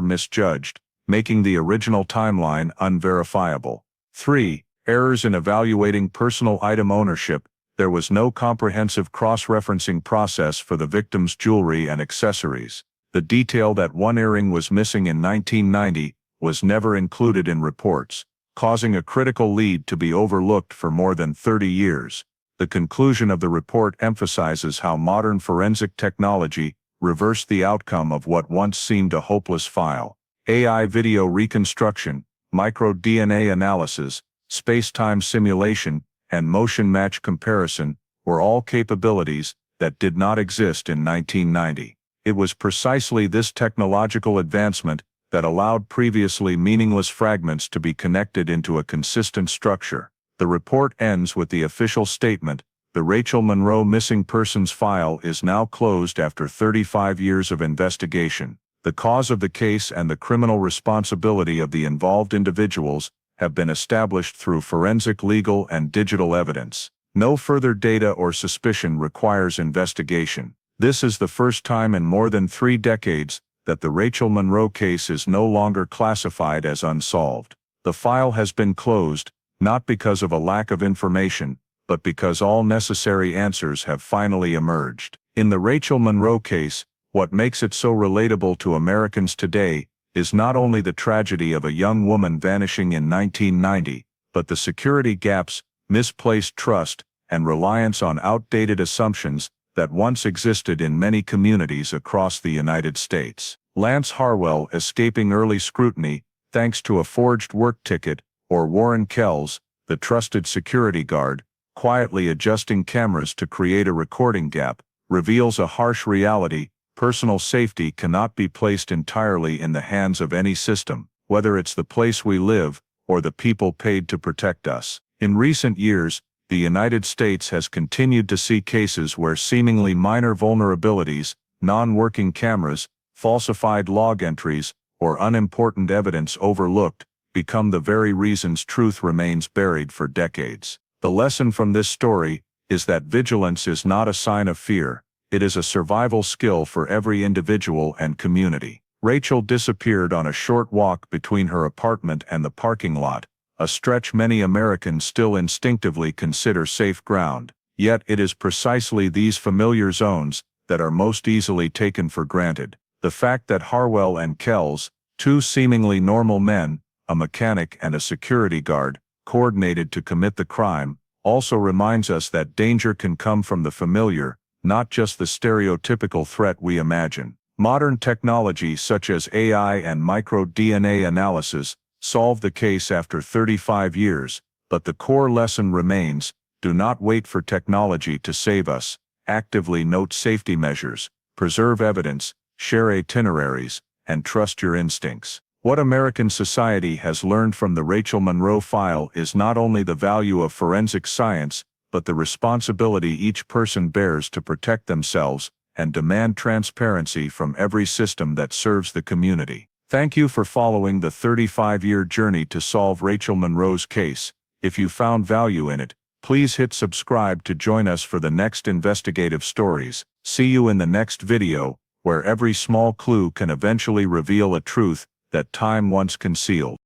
Speaker 1: misjudged, making the original timeline unverifiable. 3. Errors in evaluating personal item ownership. There was no comprehensive cross-referencing process for the victim's jewelry and accessories. The detail that one earring was missing in 1990 was never included in reports, causing a critical lead to be overlooked for more than 30 years. The conclusion of the report emphasizes how modern forensic technology reversed the outcome of what once seemed a hopeless file. AI video reconstruction, micro-DNA analysis, space-time simulation, and motion match comparison were all capabilities that did not exist in 1990. It was precisely this technological advancement that allowed previously meaningless fragments to be connected into a consistent structure. The report ends with the official statement, "The Rachel Monroe missing persons file is now closed after 35 years of investigation. The cause of the case and the criminal responsibility of the involved individuals have been established through forensic, legal, and digital evidence. No further data or suspicion requires investigation." This is the first time in more than 3 decades that the Rachel Monroe case is no longer classified as unsolved. The file has been closed, not because of a lack of information, but because all necessary answers have finally emerged. In the Rachel Monroe case, what makes it so relatable to Americans today is not only the tragedy of a young woman vanishing in 1990, but the security gaps, misplaced trust, and reliance on outdated assumptions that once existed in many communities across the United States. Lance Harwell escaping early scrutiny, thanks to a forged work ticket, or Warren Kells, the trusted security guard, quietly adjusting cameras to create a recording gap, reveals a harsh reality. Personal safety cannot be placed entirely in the hands of any system, whether it's the place we live or the people paid to protect us. In recent years, the United States has continued to see cases where seemingly minor vulnerabilities, non-working cameras, falsified log entries, or unimportant evidence overlooked, become the very reasons truth remains buried for decades. The lesson from this story is that vigilance is not a sign of fear. It is a survival skill for every individual and community. Rachel disappeared on a short walk between her apartment and the parking lot, a stretch many Americans still instinctively consider safe ground. Yet it is precisely these familiar zones that are most easily taken for granted. The fact that Harwell and Kells, 2 seemingly normal men, a mechanic and a security guard, coordinated to commit the crime, also reminds us that danger can come from the familiar, not just the stereotypical threat we imagine. Modern technology such as AI and micro-DNA analysis solve the case after 35 years, but the core lesson remains: do not wait for technology to save us. Actively note safety measures, preserve evidence, share itineraries, and trust your instincts. What American society has learned from the Rachel Monroe file is not only the value of forensic science, but the responsibility each person bears to protect themselves and demand transparency from every system that serves the community. Thank you for following the 35-year journey to solve Rachel Monroe's case. If you found value in it, please hit subscribe to join us for the next investigative stories. See you in the next video, where every small clue can eventually reveal a truth that time once concealed.